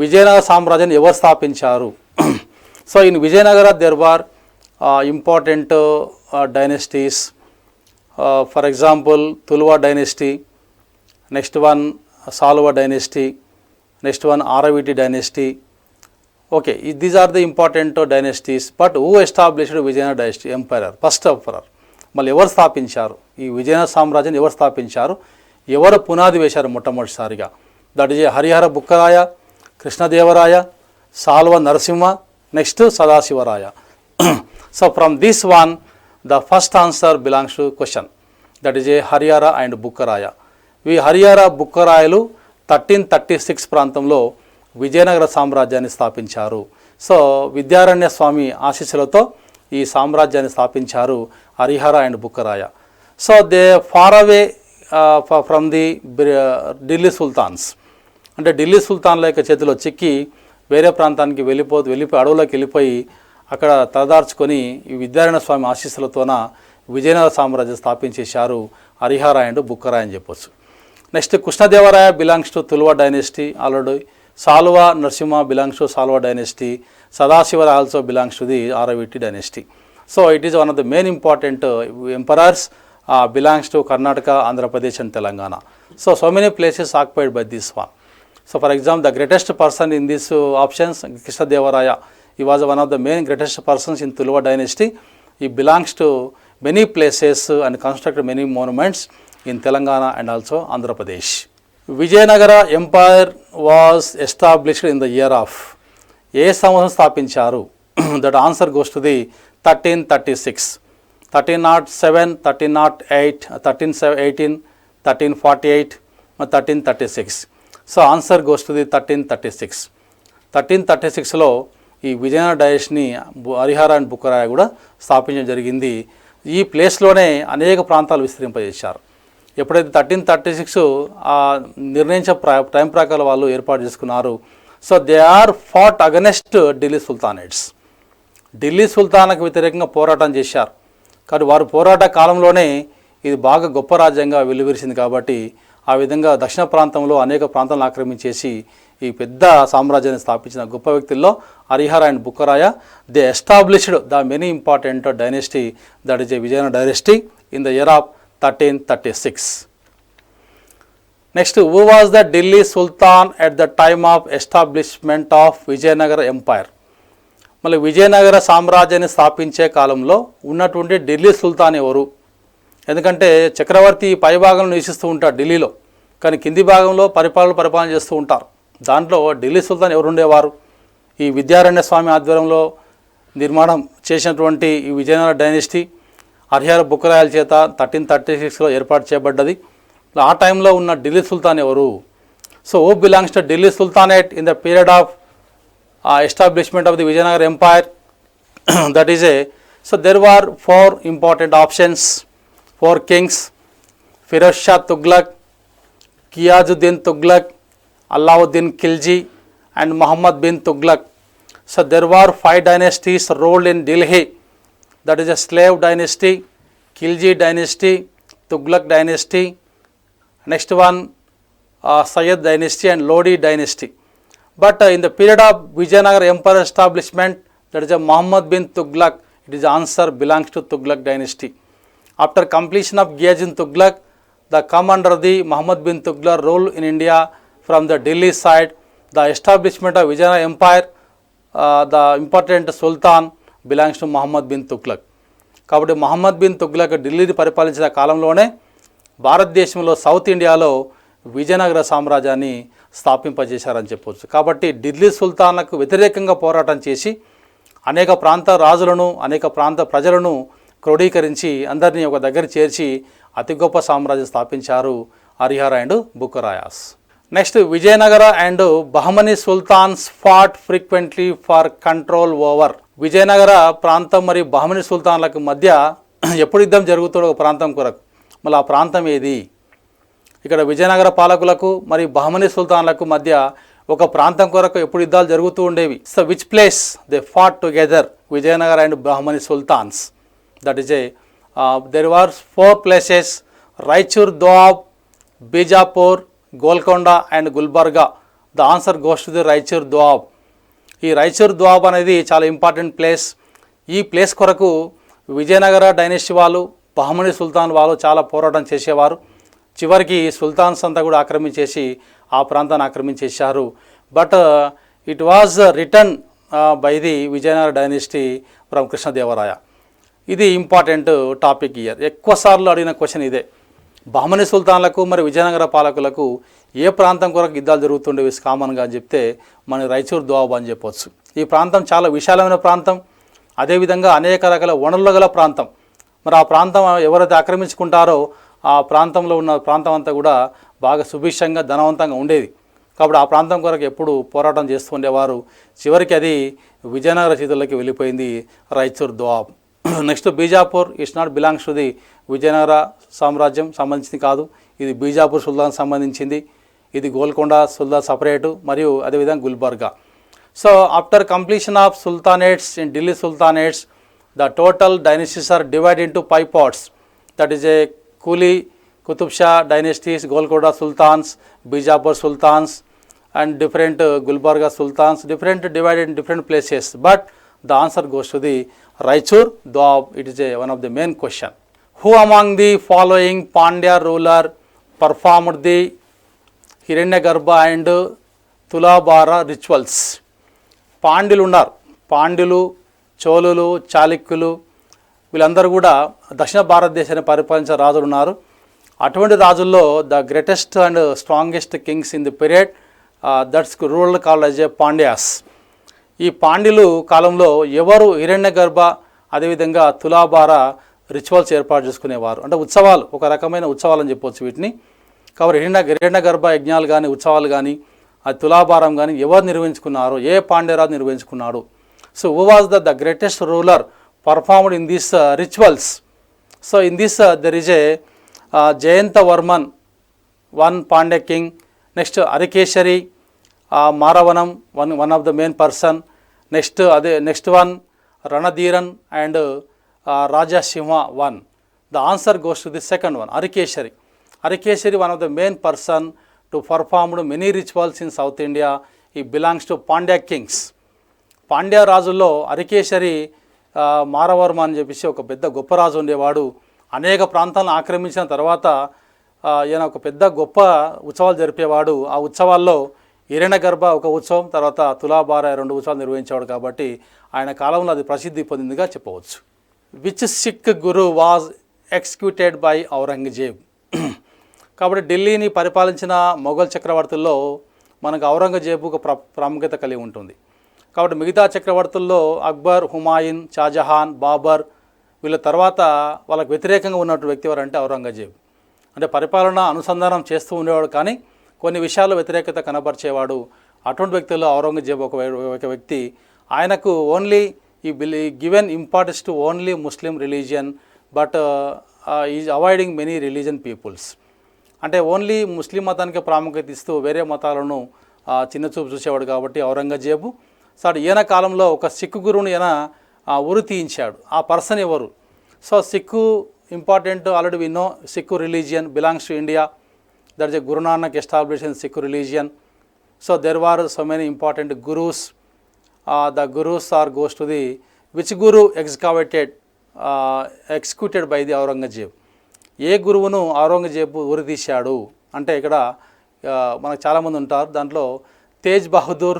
Vijayanagara సామ్రాజ్యాన్ని ఎవరు స్థాపించారు? So in Vijayanagara there were important dynasties. For example Tuluva dynasty, next one Saluva dynasty, next one Aravidu dynasty. Okay, these are the important dynasties. But who established Vijayanagara dynasty emperor first emperor. మళ్ళీ ఎవరు స్థాపించారు ఈ విజయనగర సామ్రాజ్యాన్ని? ఎవరు స్థాపించారు? ఎవరు పునాది వేశారు మొట్టమొదటిసారిగా? That is Harihara Bukkaraya, Krishnadevaraya, Saluva Narasimha, next Sadashivaraya. So from this one the first answer belongs to question. That is Harihara and Bukkaraya. ఈ హరిహర బుక్కరాయలు 1336 ప్రాంతంలో విజయనగర సామ్రాజ్యాన్ని స్థాపించారు. సో విద్యారణ్య స్వామి ఆశీస్సులతో ఈ సామ్రాజ్యాన్ని స్థాపించారు Harihara and Bukkaraya. So they far away from the Delhi sultans. అంటే ఢిల్లీ సుల్తాన్ల యొక్క చేతిలో చిక్కి వేరే ప్రాంతానికి వెళ్ళిపోయి అడవులోకి వెళ్ళిపోయి అక్కడ తలదార్చుకొని ఈ విద్యారణ్య స్వామి ఆశీస్సులతోన విజయనగర సామ్రాజ్యం స్థాపించేశారు హరిహర అండ్ బుక్కరాయ అని చెప్పొచ్చు. Next Krishnadevaraya belongs to Tuluva dynasty already. Saluva Narasimha belongs to Saluva dynasty. Sadashivaraya also belongs to the Aravidu dynasty. So it is one of the main important emperors belongs to Karnataka, Andhra Pradesh and Telangana. So many places occupied by this one. So for example, the greatest person in these options, Krishnadevaraya, he was one of the main greatest persons in Tuluva dynasty. He belongs to many places and constructed many monuments in Telangana and also Andhra Pradesh. Vijayanagara Empire was established in the year of ఏ సంవత్సరం స్థాపించారు? That answer goes to the 1336. 1307, 1308, 1318, 1348, 1336. So answer goes to the 1336. 1336లో ఈ Vijayanagara డైనెస్టీని Harihara and Bukkaraya కూడా స్థాపించడం జరిగింది. ఈ ప్లేస్లోనే అనేక ప్రాంతాలు విస్తరింపజేశారు. ఎప్పుడైతే 1336 నిర్ణయించే టైం ప్రకారం వాళ్ళు ఏర్పాటు చేసుకున్నారు. So they are fought against Delhi sultanates. Delhi సుల్తాన్కు వ్యతిరేకంగా పోరాటం చేశారు. కానీ వారు పోరాట కాలంలోనే ఇది బాగా గొప్ప రాజ్యంగా వెలువరిసింది. కాబట్టి ఆ విధంగా దక్షిణ ప్రాంతంలో అనేక ప్రాంతాలను ఆక్రమించేసి ఈ పెద్ద సామ్రాజ్యాన్ని స్థాపించిన గొప్ప వ్యక్తుల్లో Harihara and Bukkaraya. They established the many important dynasty, that is a Vijayanagara dynasty in the year of 1336. Next, who was the Delhi sultan at the time of establishment of Vijayanagara empire? మళ్ళీ విజయనగర సామ్రాజ్యాన్ని స్థాపించే కాలంలో ఉన్నటువంటి ఢిల్లీ సుల్తాన్ ఎవరు? ఎందుకంటే చక్రవర్తి పై భాగంలో నివసిస్తూ ఉంటారు ఢిల్లీలో, కానీ కింది భాగంలో పరిపాలన చేస్తూ ఉంటారు. దాంట్లో ఢిల్లీ సుల్తాన్ ఎవరు ఉండేవారు? ఈ విద్యారణ్య స్వామి ఆధ్వర్యంలో నిర్మాణం చేసినటువంటి ఈ విజయనగర డైనెస్టీ హరిహర బుక్కరాయల చేత 1336లో ఏర్పాటు చేయబడ్డది. ఆ టైంలో ఉన్న ఢిల్లీ సుల్తాన్ ఎవరు? So who belongs to Delhi sultanate in the period of establishment of the Vijayanagara Empire? That is so there were 4 important options, 4 kings: Firoz Shah Tughlaq, Ghiyasuddin Tughlaq, Alauddin Khilji and Muhammad bin Tughlaq. So there were 5 dynasties ruled in Delhi. That is a slave dynasty, Khilji dynasty, Tughlaq dynasty, next one Sayyid dynasty and Lodi dynasty. But in the period of Vijayanagara Empire establishment, that is a Muhammad bin Tughlaq, it is answer belongs to Tughlaq dynasty. After completion of Ghiyasuddin Tughlaq, the come under the Muhammad bin Tughlaq rule in India from the Delhi side, the establishment of Vijayanagara Empire, the important Sultan belongs to Muhammad bin Tughlaq. కాబట్టి Mohammed bin Tughlaq ఢిల్లీని పరిపాలించిన కాలంలోనే భారతదేశంలో south ఇండియాలో విజయనగర సామ్రాజ్యాన్ని స్థాపింపజేశారని చెప్పవచ్చు. కాబట్టి ఢిల్లీ సుల్తాన్లకు వ్యతిరేకంగా పోరాటం చేసి అనేక ప్రాంత రాజులను, అనేక ప్రాంత ప్రజలను క్రోడీకరించి అందరినీ ఒక దగ్గర చేర్చి అతి గొప్ప సామ్రాజ్యం స్థాపించారు Harihara and Bukkarayas. Next Vijayanagara and Bahmani sultans fought frequently for control over. Vijayanagara ప్రాంతం మరియు బహమనీ సుల్తాన్లకు మధ్య ఎప్పుడు యుద్ధం జరుగుతుందో ఒక ప్రాంతం కొరకు, మళ్ళీ ఆ ప్రాంతం ఏది? ఇక్కడ విజయనగర పాలకులకు మరియు బహమనీ సుల్తాన్లకు మధ్య ఒక ప్రాంతం కొరకు ఎప్పుడు యుద్ధాలు జరుగుతూ ఉండేవి. So which place they fought together, Vijayanagara and Bahmani sultans? That is there are 4 places: Raichur, Doab, Bijapur, Golconda and Gulbarga. The answer goes to the Raichur Doab. ఈ రాయచూర్ దోఆబ్ అనేది చాలా ఇంపార్టెంట్ ప్లేస్. ఈ ప్లేస్ కొరకు విజయనగర డైనెస్టీ వాళ్ళు, బహమనీ సుల్తాన్ వాళ్ళు చాలా పోరాటం చేసేవారు. చివరికి సుల్తాన్స్ అంతా కూడా ఆక్రమించేసి ఆ ప్రాంతాన్ని ఆక్రమించేశారు. But it was written by the Vijayanagara dynasty from Krishnadevaraya. ఇది ఇంపార్టెంట్ టాపిక్ ఇయర్. ఎక్కువసార్లు అడిగిన క్వశ్చన్ ఇదే. బహమనీ సుల్తాన్లకు మరి విజయనగర పాలకులకు ఏ ప్రాంతం కొరకు యుద్ధాలు జరుగుతుండేవి కామన్గా అని చెప్తే మన రాయచూర్ దోఆబ్ అని చెప్పొచ్చు. ఈ ప్రాంతం చాలా విశాలమైన ప్రాంతం, అదేవిధంగా అనేక రకాల వనరులు గల ప్రాంతం. మరి ఆ ప్రాంతం ఎవరైతే ఆక్రమించుకుంటారో ఆ ప్రాంతంలో ఉన్న ప్రాంతం అంతా కూడా బాగా సుభిక్షంగా ధనవంతంగా ఉండేది. కాబట్టి ఆ ప్రాంతం కొరకు ఎప్పుడు పోరాటం చేస్తూ ఉండేవారు. చివరికి అది విజయనగర చేతుల్లోకి వెళ్ళిపోయింది, Raichur Doab. Next Bijapur it's not belongs to the Vijayanagara సామ్రాజ్యం సంబంధించింది కాదు, ఇది బీజాపూర్ సుల్తాన్ సంబంధించింది. ఇది గోల్కొండ సుల్తాన్ సపరేటు, మరియు అదేవిధంగా Gulbarga. So after completion of sultanates in Delhi sultanates, the total dynasties are divide into 5 parts. That is a కూలీ, Qutb Shah dynasties, Golconda sultans, Bijapur sultans and different Gulbarga sultans, different divided in different places, but the answer goes to the Raichur Doab. It is one of the main question. Who among the following Pandya ruler performed the Hiranyagarbha and Tulabara rituals? పాండ్యులు ఉన్నారు. పాండ్యులు, చోళులు, చాళుక్యులు వీళ్ళందరూ కూడా దక్షిణ భారతదేశాన్ని పరిపాలించిన రాజులు ఉన్నారు. అటువంటి రాజుల్లో the greatest and strongest kings in the period that's rural called as a Pandyas. ఈ పాండ్యులు కాలంలో ఎవరు హిరణ్యగర్భ అదేవిధంగా తులాభార రిచువల్స్ ఏర్పాటు చేసుకునేవారు. అంటే ఉత్సవాలు, ఒక రకమైన ఉత్సవాలు అని చెప్పవచ్చు వీటిని. కాబట్టి హిరణ్యగర్భ యజ్ఞాలు కానీ ఉత్సవాలు కానీ అది తులాభారం కానీ ఎవరు నిర్వహించుకున్నారో, ఏ పాండ్యరాజు నిర్వహించుకున్నాడు? So who was the greatest ruler performed in these rituals? So in this there is a Jayanta Varman, one Pandya king. Next Arikesari, Maravarman, one of the main person. Next one Ranadhiran and Rajasimha one. The answer goes to the second one, Arikesari. Arikesari one of the main person to performed many rituals in south India. He belongs to Pandya kings. Pandya రాజుల్లో అరికేశరి మారవర్మ అని చెప్పేసి ఒక పెద్ద గొప్ప రాజు ఉండేవాడు. అనేక ప్రాంతాలను ఆక్రమించిన తర్వాత ఈయన ఒక పెద్ద గొప్ప ఉత్సవాలు జరిపేవాడు. ఆ ఉత్సవాల్లో హిరణ్యగర్భ ఒక ఉత్సవం, తర్వాత తులాభార 2 ఉత్సవాలు నిర్వహించేవాడు. కాబట్టి ఆయన కాలంలో అది ప్రసిద్ధి పొందిందిగా చెప్పవచ్చు. Which sick Guru was executed by Aurangzeb? కాబట్టి ఢిల్లీని పరిపాలించిన మొఘల్ చక్రవర్తుల్లో మనకు ఔరంగజేబు ఒక ప్రాముఖ్యత కలిగి ఉంటుంది. కాబట్టి మిగతా చక్రవర్తుల్లో అక్బర్, హుమాయూన్, షాజహాన్, బాబర్ వీళ్ళ తర్వాత వాళ్ళకు వ్యతిరేకంగా ఉన్నటువంటి వ్యక్తి ఎవరంటే ఔరంగజేబు. అంటే పరిపాలన అనుసంధానం చేస్తూ ఉండేవాడు, కానీ కొన్ని విషయాల్లో వ్యతిరేకత కనబరిచేవాడు. అటువంటి వ్యక్తుల్లో ఔరంగజేబు ఒక వ్యక్తి. ఆయనకు only given importance to only Muslim religion, but is avoiding many religion peoples. అంటే ఓన్లీ ముస్లిం మతానికి ప్రాముఖ్యత ఇస్తూ వేరే మతాలను చిన్న చూపు చూసేవాడు కాబట్టి ఔరంగజేబు. సో ఈయన కాలంలో ఒక సిక్కు గురువుని ఈయన ఉరి తీయించాడు. ఆ పర్సన్ ఎవరు? So Sikh important, already we know Sikh religion belongs to India. That is a Guru Nanak established in Sikh religion. So there were so many important gurus. The gurus are goes to the which guru executed by the Aurangzeb? ఏ గురువును ఔరంగజేబు ఉరి తీశాడు అంటే ఇక్కడ మనకు చాలామంది ఉంటారు. దాంట్లో Tej Bahadur,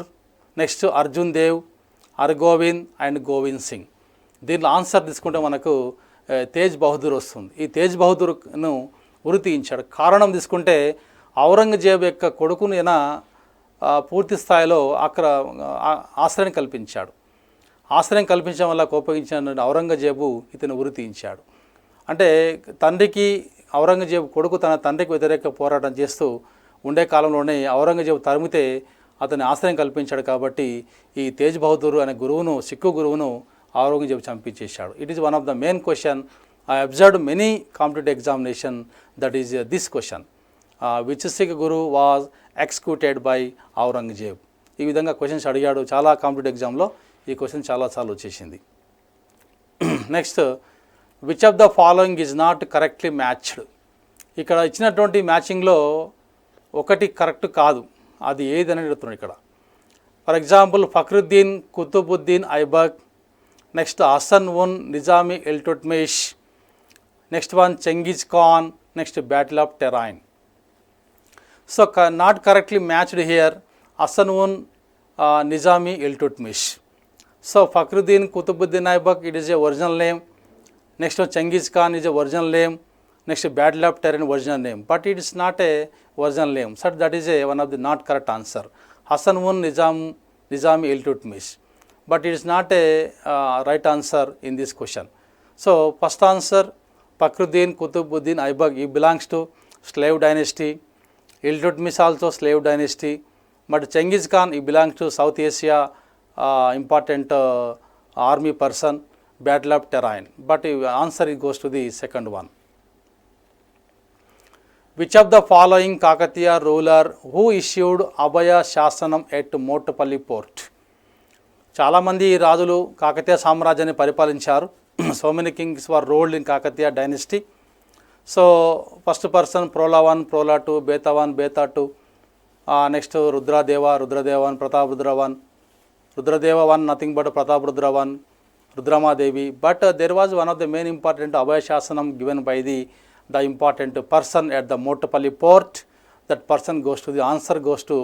next Arjun Dev, Hargovind and Govind Singh. దీంట్లో answer తీసుకుంటే మనకు తేజ్ బహదూర్ వస్తుంది. ఈ తేజ్ బహదూర్ను ఉరి తీయించాడు. కారణం తీసుకుంటే ఔరంగజేబు యొక్క కొడుకును ఈయన పూర్తి స్థాయిలో ఆశ్రయం కల్పించాడు. ఆశ్రయం కల్పించడం వల్ల కోపగించిన ఔరంగజేబు ఇతను ఉరి తీయించాడు. అంటే తండ్రికి ఔరంగజేబు కొడుకు తన తండ్రికి వ్యతిరేక పోరాటం చేస్తూ ఉండే కాలంలోనే ఔరంగజేబు తరిమితే అతని ఆశ్రయం కల్పించాడు కాబట్టి ఈ తేజ్ బహదూర్ అనే గురువును, సిక్కు గురువును ఔరంగజేబు చంపించేశాడు. It is one of the main question. I observed many competitive examination, that is this question, which sick Guru was executed by Aurangzeb. ఈ విధంగా క్వశ్చన్స్ అడిగాడు. చాలా కాంపిటేటివ్ ఎగ్జామ్లో ఈ క్వశ్చన్ చాలాసార్లు వచ్చేసింది. Next, which of the following is not correctly matched. ఇక్కడ ఇచ్చినటువంటి మ్యాచింగ్లో ఒకటి కరెక్ట్ కాదు, అది ఏది అని అడుగుతున్నాడు ఇక్కడ. For example Fakhruddin Qutbuddin Aibak, next Hasan un Nizami Iltutmish, next one Genghis Khan, next battle of Tarain. So not correctly matched here Hasan un Nizami Iltutmish. So Fakhruddin Qutbuddin Aibak, it is a original name. Next one Genghis Khan is a original name. Next Battle of Tehran original name, but it is not a original name. So that is one of the not correct answer. Hassan un Nizami Iltutmish, but it is not a right answer in this question. So first answer Fakhruddin Qutbuddin Aibak, he belongs to slave dynasty. Iltutmish also slave dynasty, but Genghis Khan, he belongs to South Asia, important army person. Battle of Tehran, but answer it goes to the second one. Which of the following Kakatiya ruler who issued Abhaya Shasanam at Motupalli port? చాలామంది రాజులు కాకతీయ సామ్రాజ్యాన్ని పరిపాలించారు. So many kings were ruled in Kakatiya dynasty. So first person Prola 1, Prola 2, Beta 1, Beta 2, next Rudradeva 1, Prataparudra 1, Rudradeva 1 nothing but Prataparudra 1, Rudramadevi. But there was one of the main important Abhaya Shasanam given by the important person at the Motupalli port. That person goes to the answer goes to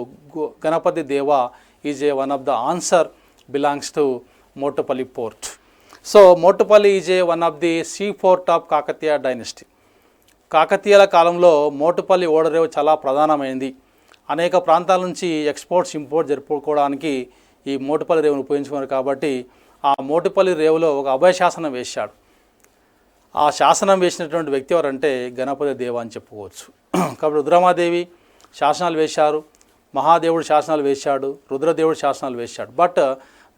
Ganapati Deva is one of the answer belongs to Motupalli port. So Motupalli is one of the seaport of Kakatiya dynasty. కాకతీయుల కాలంలో మోటుపల్లి ఓడరేవు చాలా ప్రధానమైంది. అనేక ప్రాంతాల నుంచి exports import జరుపుకోవడానికి ఈ మోటుపల్లి రేవును ఉపయోగించుకున్నారు. కాబట్టి ఆ మోటుపల్లి రేవులో ఒక అభయ శాసనం వేశాడు. ఆ శాసనం వేసినటువంటి వ్యక్తి ఎవరంటే గణపతి దేవ అని చెప్పుకోవచ్చు. కాబట్టి రుద్రమాదేవి శాసనాలు వేశారు, మహాదేవుడు శాసనాలు వేశాడు, రుద్రదేవుడు శాసనాలు వేశాడు. బట్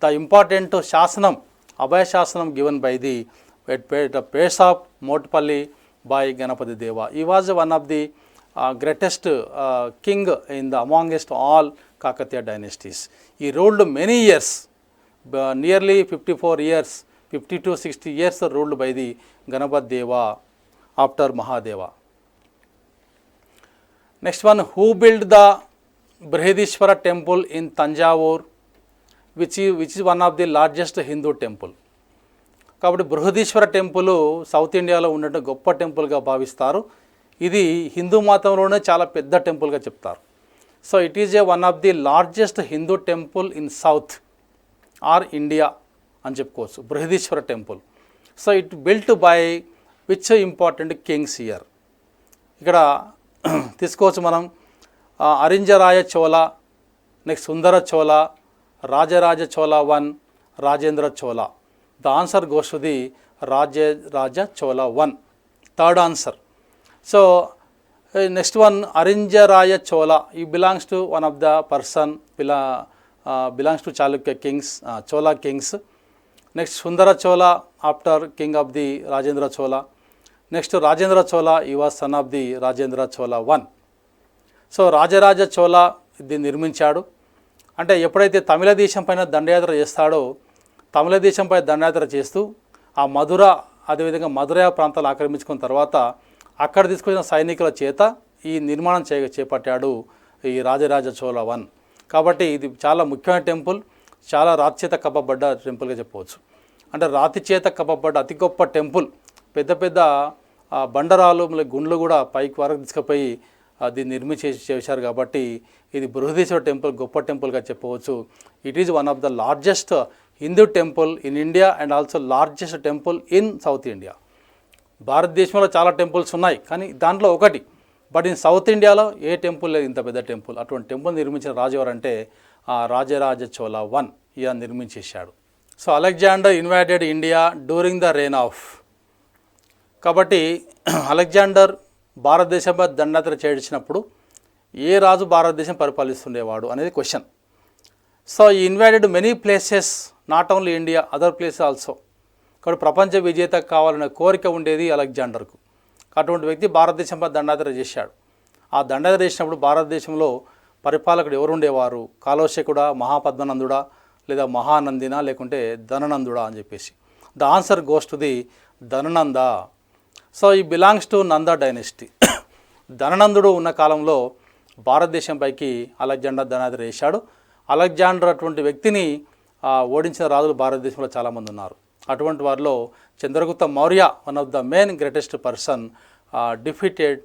ద ఇంపార్టెంట్ శాసనం అభయ శాసనం given by the place of Motupalli by Ganapati Deva. He was one of the greatest king in the amongst all Kakatiya dynasties. He ruled many years, nearly 54 years, 50 to 60 years ruled by the Ganapati Deva after Mahadeva. Next one, who built the Brihadishwara temple in Tanjavur, which is one of the largest Hindu temple. కాబట్టి Brihadeeswara temple south ఇండియాలో ఉన్నట్టు గొప్ప టెంపుల్గా భావిస్తారు. ఇది హిందూ మతంలోనే చాలా పెద్ద టెంపుల్గా చెప్తారు. So it is one of the largest Hindu temple in south or India అని చెప్పుకోవచ్చు, Brihadeeswara temple. So it built by which important kings year. ఇక్కడ తీసుకోవచ్చు మనం Arinjaya Chola, next Sundara Chola, Rajaraja Chola 1, Rajendra Chola. The answer goes to the Rajaraja Chola 1, third answer. So next one Arinjaya Chola, he belongs to one of the person belongs to Chalukya kings, Chola kings. Next Sundara Chola after king of the Rajendra Chola. Next Rajendra Chola, he was son of the Rajendra Chola 1. So Rajaraja Chola ఇది నిర్మించాడు. అంటే ఎప్పుడైతే తమిళ దేశం పైన దండయాత్ర చేస్తాడో, తమిళ దేశంపై దండయాత్ర చేస్తూ ఆ మధుర అదేవిధంగా మధురయ ప్రాంతాలు ఆక్రమించుకున్న తర్వాత అక్కడ తీసుకొచ్చిన సైనికుల చేత ఈ నిర్మాణం చేపట్టాడు ఈ రాజరాజ చోళ 1. కాబట్టి ఇది చాలా ముఖ్యమైన టెంపుల్, చాలా రాతి చేత కప్పబడ్డ టెంపుల్గా చెప్పవచ్చు. అంటే రాతి చేత కప్పబడ్డ అతి గొప్ప టెంపుల్. పెద్ద పెద్ద బండరాలు మళ్ళీ గుండ్లు కూడా పైకి వరకు తీసుకుపోయి దీన్ని చేశారు. కాబట్టి ఇది బృహదీశ్వర టెంపుల్ గొప్ప టెంపుల్గా చెప్పవచ్చు. It is one of the largest Hindu temple in India and also largest temple in south India. భారతదేశంలో చాలా టెంపుల్స్ ఉన్నాయి, కానీ దాంట్లో ఒకటి. బట్ ఇన్ సౌత్ ఇండియాలో ఏ టెంపుల్ లేదు ఇంత పెద్ద టెంపుల్. అటువంటి టెంపుల్ నిర్మించిన రాజు ఎవరంటే రాజరాజ చోళ 1 ఈయన నిర్మించేశాడు. So Alexander invaded India during the reign of. కాబట్టి అలెగ్జాండర్ భారతదేశంపై దండయాత్ర చేయించినప్పుడు ఏ రాజు భారతదేశం పరిపాలిస్తుండేవాడు అనేది question. So he invaded many places, not only India, other places also. కాబట్టి ప్రపంచ విజేత కావాలనే కోరిక ఉండేది అలెగ్జాండర్కు. అటువంటి వ్యక్తి భారతదేశంపై దండయాత్ర చేశాడు. ఆ దండయాత్ర చేసినప్పుడు భారతదేశంలో పరిపాలకుడు ఎవరు ఉండేవారు? కాలౌశకుడా, మహాపద్మనందుడా, లేదా మహానందినా, లేకుంటే ధననందుడా అని చెప్పేసి. The answer goes to the Dhanananda. So he belongs to Nanda dynasty. ధననందుడు ఉన్న కాలంలో భారతదేశంపైకి అలెగ్జాండర్ దండయాత్ర చేశాడు. అలెగ్జాండర్ అటువంటి వ్యక్తిని ఓడించిన రాజులు భారతదేశంలో చాలామంది ఉన్నారు. అటువంటి వారిలో Chandragupta Maurya one of the main greatest person defeated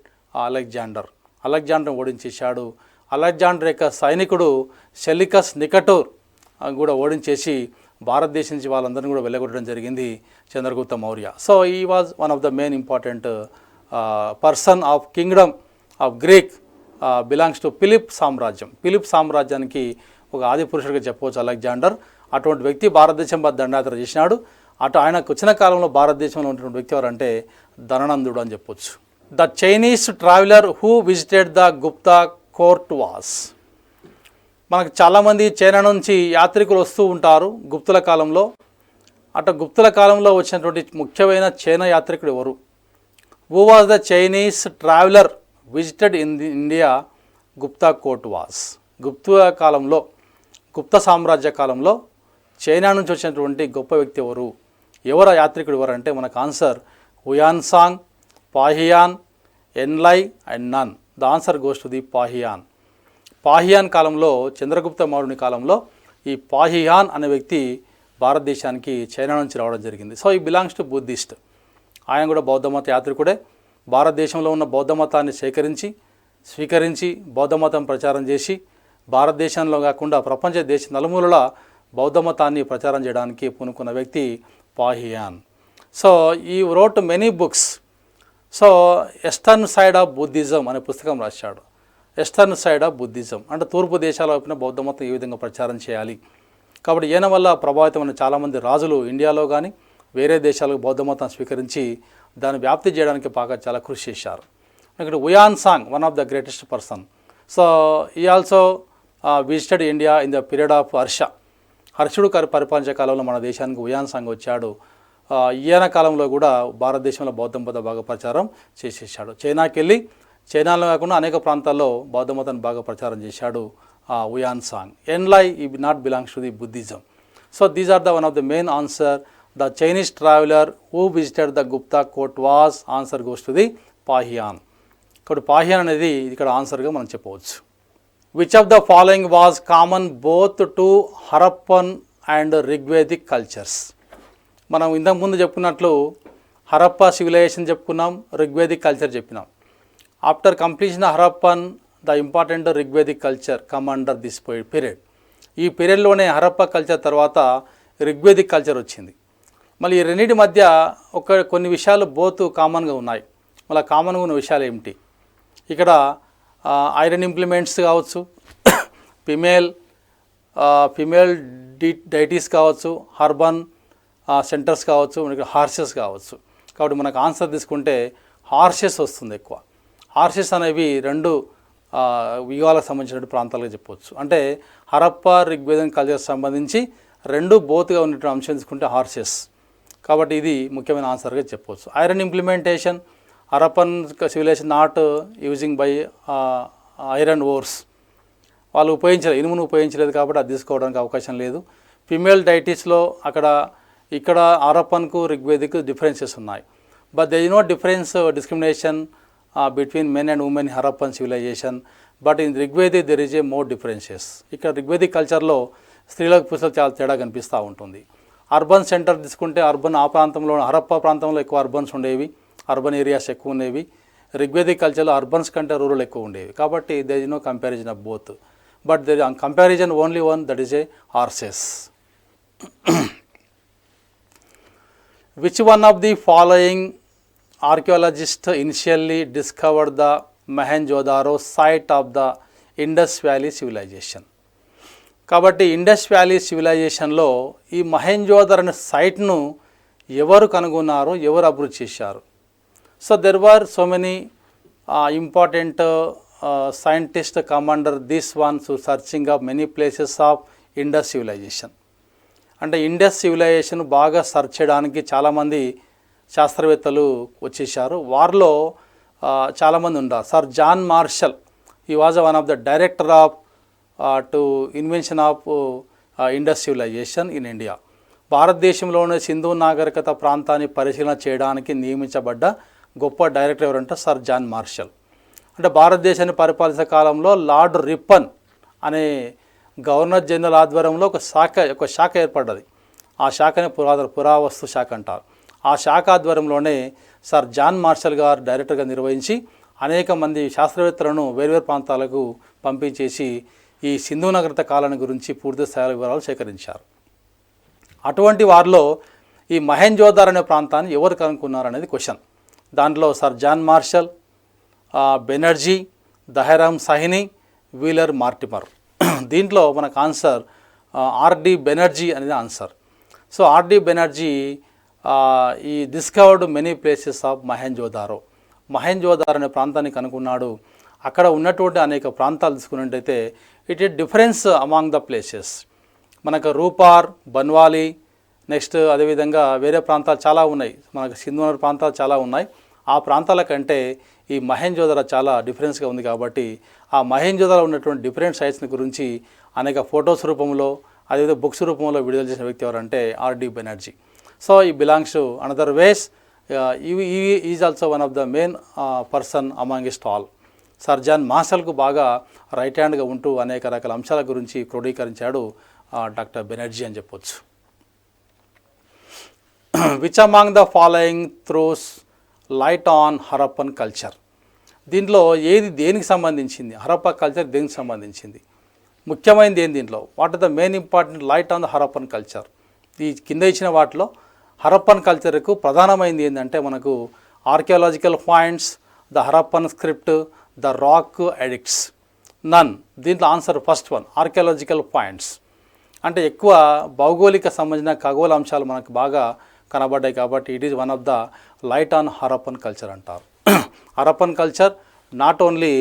Alexander. Alexander ఓడించేశాడు. అలెగ్జాండర్ యొక్క సైనికుడు సెలికస్ నికటోర్ కూడా ఓడించేసి భారతదేశం నుంచి వాళ్ళందరినీ కూడా వెళ్ళగొట్టడం జరిగింది చంద్రగుప్త మౌర్య. సో ఈ was one of the main important person of kingdom of Greek, belongs to Philip సామ్రాజ్యం. ఫిలిప్ సామ్రాజ్యానికి ఒక ఆది పురుషుడిగా చెప్పవచ్చు అలెగ్జాండర్. అటువంటి వ్యక్తి భారతదేశంపై దండయాత్ర చేసినాడు. ఆయనకు వచ్చిన కాలంలో భారతదేశంలో ఉన్నటువంటి వ్యక్తి ఎవరంటే ధననందుడు అని చెప్పొచ్చు. The Chinese traveller who visited the Gupta court was. మనకు చాలామంది చైనా నుంచి యాత్రికులు వస్తూ ఉంటారు గుప్తుల కాలంలో. గుప్తుల కాలంలో వచ్చినటువంటి ముఖ్యమైన చైనా యాత్రికుడు ఎవరు? Who was the Chinese traveller visited in the India Gupta court was. గుప్తుల కాలంలో, గుప్త సామ్రాజ్య కాలంలో చైనా నుంచి వచ్చినటువంటి గొప్ప వ్యక్తి ఎవరు? ఎవరు యాత్రికుడు ఎవరు అంటే మనకు answer Hiuen Tsang, Fahien, Enlai and none. The answer goes to the Fahien. Fahien కాలంలో, చంద్రగుప్త మౌర్యుని కాలంలో ఈ పాహియాన్ అనే వ్యక్తి భారతదేశానికి చైనా నుంచి రావడం జరిగింది. So he belongs to Buddhist. ఆయన కూడా బౌద్ధమత యాత్రికుడే. భారతదేశంలో ఉన్న బౌద్ధ మతాన్ని స్వీకరించి బౌద్ధ మతం ప్రచారం చేసి భారతదేశంలో కాకుండా ప్రపంచ దేశ నలుమూలల బౌద్ధ మతాన్ని ప్రచారం చేయడానికి పూనుకున్న వ్యక్తి పాహియాన్. సో ఈ wrote many books. So eastern side of Buddhism అనే పుస్తకం రాశాడు. ఎస్టర్న్ సైడ్ ఆఫ్ బుద్ధిజం అంటే తూర్పు దేశాల వైపున బౌద్ధ మతం ఏ విధంగా ప్రచారం చేయాలి. కాబట్టి ఈయన వల్ల ప్రభావితమైన చాలామంది రాజులు ఇండియాలో కానీ వేరే దేశాలకు బౌద్ధ మతం స్వీకరించి దాన్ని వ్యాప్తి చేయడానికి చాలా కృషి చేశారు. ఇక్కడ Hiuen Tsang one of the greatest person. So he also visited India in the period of హర్షుడు పరిపాలించే కాలంలో మన దేశానికి హుయాన్సాంగ్ వచ్చాడు. ఈయన కాలంలో కూడా భారతదేశంలో బౌద్ధ మతం బాగా ప్రచారం చేసేసాడు. చైనాకి వెళ్ళి చైనాలో కాకుండా అనేక ప్రాంతాల్లో బౌద్ధ మతాన్ని బాగా ప్రచారం చేశాడు Hiuen Tsang. Enlai not belongs to the Buddhism. So these are the one of the main answer. The Chinese traveller who visited the Gupta court was. Answer goes to the Fahien. కాబట్టి పాహియాన్ అనేది ఇక్కడ ఆన్సర్గా మనం చెప్పవచ్చు. Which of the following was common both to Harappan and Rigvedic cultures. మనం ఇంతకుముందు చెప్పుకున్నట్లు Harappa civilization చెప్పుకున్నాం, రిగ్వేదిక్ కల్చర్ చెప్పినాం. After completion Harappan the important Rigvedic culture come under this period. ఈ పీరియడ్లోనే హరప్పా కల్చర్ తర్వాత రిగ్వేదిక్ కల్చర్ వచ్చింది. మళ్ళీ ఈ రెండింటి మధ్య కొన్ని విషయాలు బోత్ కామన్గా ఉన్నాయి. మళ్ళీ కామన్గా ఉన్న విషయాలు ఏమిటి? ఇక్కడ ఐరన్ ఇంప్లిమెంట్స్ కావచ్చు, ఫిమేల్ డైటీస్ కావచ్చు, హర్బన్ సెంటర్స్ కావచ్చు, మనకి హార్సెస్ కావచ్చు. కాబట్టి మనకు ఆన్సర్ తీసుకుంటే హార్సెస్ వస్తుంది ఎక్కువ. హార్సెస్ అనేవి రెండు యుగాలకు సంబంధించిన ప్రాంతాలుగా చెప్పవచ్చు. అంటే హరప్పా రిగ్వేదన్ కల్చర్ సంబంధించి రెండు బోత్గా ఉన్నటువంటి అంశం తీసుకుంటే హార్సెస్. కాబట్టి ఇది ముఖ్యమైన ఆన్సర్గా చెప్పవచ్చు. Iron implementation, Harappan civilization not using by iron ores. వాళ్ళు ఇనుమును ఉపయోగించలేదు కాబట్టి అది తీసుకోవడానికి అవకాశం లేదు. ఫిమేల్ డైటీస్లో ఇక్కడ హరప్పన్కు రిగ్వేదిక్ డిఫరెన్సెస్ ఉన్నాయి. But they is no discrimination between men and women Harappan civilization. But in Rigvedic there is a more differences. ఇక్కడ రిగ్వేదిక్ కల్చర్లో స్త్రీలకు పురుషులకు చాలా తేడా కనిపిస్తూ ఉంటుంది. అర్బన్ సెంటర్ తీసుకుంటే ఆ ప్రాంతంలో హరప్పా ప్రాంతంలో ఎక్కువ అర్బన్స్ ఉండేవి, అర్బన్ ఏరియాస్ ఎక్కువ ఉండేవి. రిగ్వేదిక్ కల్చర్లో అర్బన్స్ కంటే రూరల్ ఎక్కువ ఉండేవి. కాబట్టి there is no comparison of both. But there comparison only one, that is a horses. Which one of the following archaeologists initially discovered the Mohenjo-daro site of the Indus Valley civilization? కాబట్టి Indus valley సివిలైజేషన్లో ఈ మహెంజోదర్ అనే సైట్ను ఎవరు కనుగొన్నారు, ఎవరు అభివృద్ధి చేశారు? So there were so many important scientist commander this one to searching of many places of Indus civilization. అంటే ఇండస్ సివిలైజేషన్ బాగా సర్చ్ చేయడానికి చాలామంది శాస్త్రవేత్తలు వచ్చేసారు. వారిలో చాలామంది ఉన్నారు. సర్ జాన్ మార్షల్, ఈ was one of the director of to invention of Indus civilization in India. భారతదేశంలోని సింధు నాగరికత ప్రాంతాన్ని పరిశీలన చేయడానికి నియమించబడ్డ గొప్ప డైరెక్టర్ ఎవరంటే సర్ జాన్ మార్షల్. అంటే భారతదేశాన్ని పరిపాలించే కాలంలో లార్డ్ రిప్పన్ అనే గవర్నర్ జనరల్ ఆధ్వర్యంలో ఒక శాఖ ఏర్పడ్డది. ఆ శాఖని పురావస్తు శాఖ అంటారు. ఆ శాఖ ఆధ్వర్యంలోనే సర్ జాన్ మార్షల్ గారు డైరెక్టర్గా నిర్వహించి అనేక మంది శాస్త్రవేత్తలను వేర్వేరు ప్రాంతాలకు పంపించేసి ఈ సింధు నాగరికత కాలాన్ని గురించి పూర్తి స్థాయి వివరాలు సేకరించారు. అటువంటి వారిలో ఈ మహెంజోదారో అనే ప్రాంతాన్ని ఎవరు కనుక్కున్నారనేది క్వశ్చన్. దాంట్లో sir John Marshall, Banerjee, Dayaram Sahni, Wheeler Mortimer. దీంట్లో మనకు ఆన్సర్ ఆర్డి బెనర్జీ అనేది ఆన్సర్. సో ఆర్డి బెనర్జీ ఈ డిస్కవర్డ్ మెనీ ప్లేసెస్ ఆఫ్ మహెంజోదారో అనే ప్రాంతాన్ని కనుక్కున్నాడు. అక్కడ ఉన్నటువంటి అనేక ప్రాంతాలు తీసుకున్నట్టయితే it is difference among the places. మనకు రూపార్, బన్వాలి, నెక్స్ట్ అదేవిధంగా వేరే ప్రాంతాలు చాలా ఉన్నాయి, మనకు సింధు ప్రాంతాలు చాలా ఉన్నాయి. ఆ ప్రాంతాల కంటే ఈ మహెంజోదారో చాలా డిఫరెన్స్గా ఉంది. కాబట్టి ఆ మహెంజోదారో ఉన్నటువంటి డిఫరెంట్ సైట్స్ని గురించి అనేక ఫొటోస్ రూపంలో అదేవిధంగా బుక్స్ రూపంలో విడుదల చేసిన వ్యక్తి ఎవరంటే R D Banerjee. So he belongs to another ways. Is also one of the main person amongst all. Sir John మార్షల్కు బాగా రైట్ హ్యాండ్గా ఉంటూ అనేక రకాల అంశాల గురించి క్రోడీకరించాడు డాక్టర్ బెనర్జీ అని చెప్పొచ్చు. Which among the following throws light on Harappan culture. దీంట్లో ఏది దేనికి సంబంధించింది, హరప్పా కల్చర్ దేనికి సంబంధించింది, ముఖ్యమైనది ఏంది దీంట్లో, what are the main important light on the Harappan culture. ఈ కింద ఇచ్చిన వాటిలో హరప్పన్ కల్చర్కు ప్రధానమైనది ఏంటంటే మనకు archaeological points, the Harappan script, the rock edicts, none. దీంట్లో answer first one archaeological points. అంటే ఎక్కువ భౌగోళిక సంబంధించిన ఖగోళ అంశాలు మనకు బాగా కనబడ్డాయి కాబట్టి it is one of the light on Harappan culture అంటారు. Harappan culture not only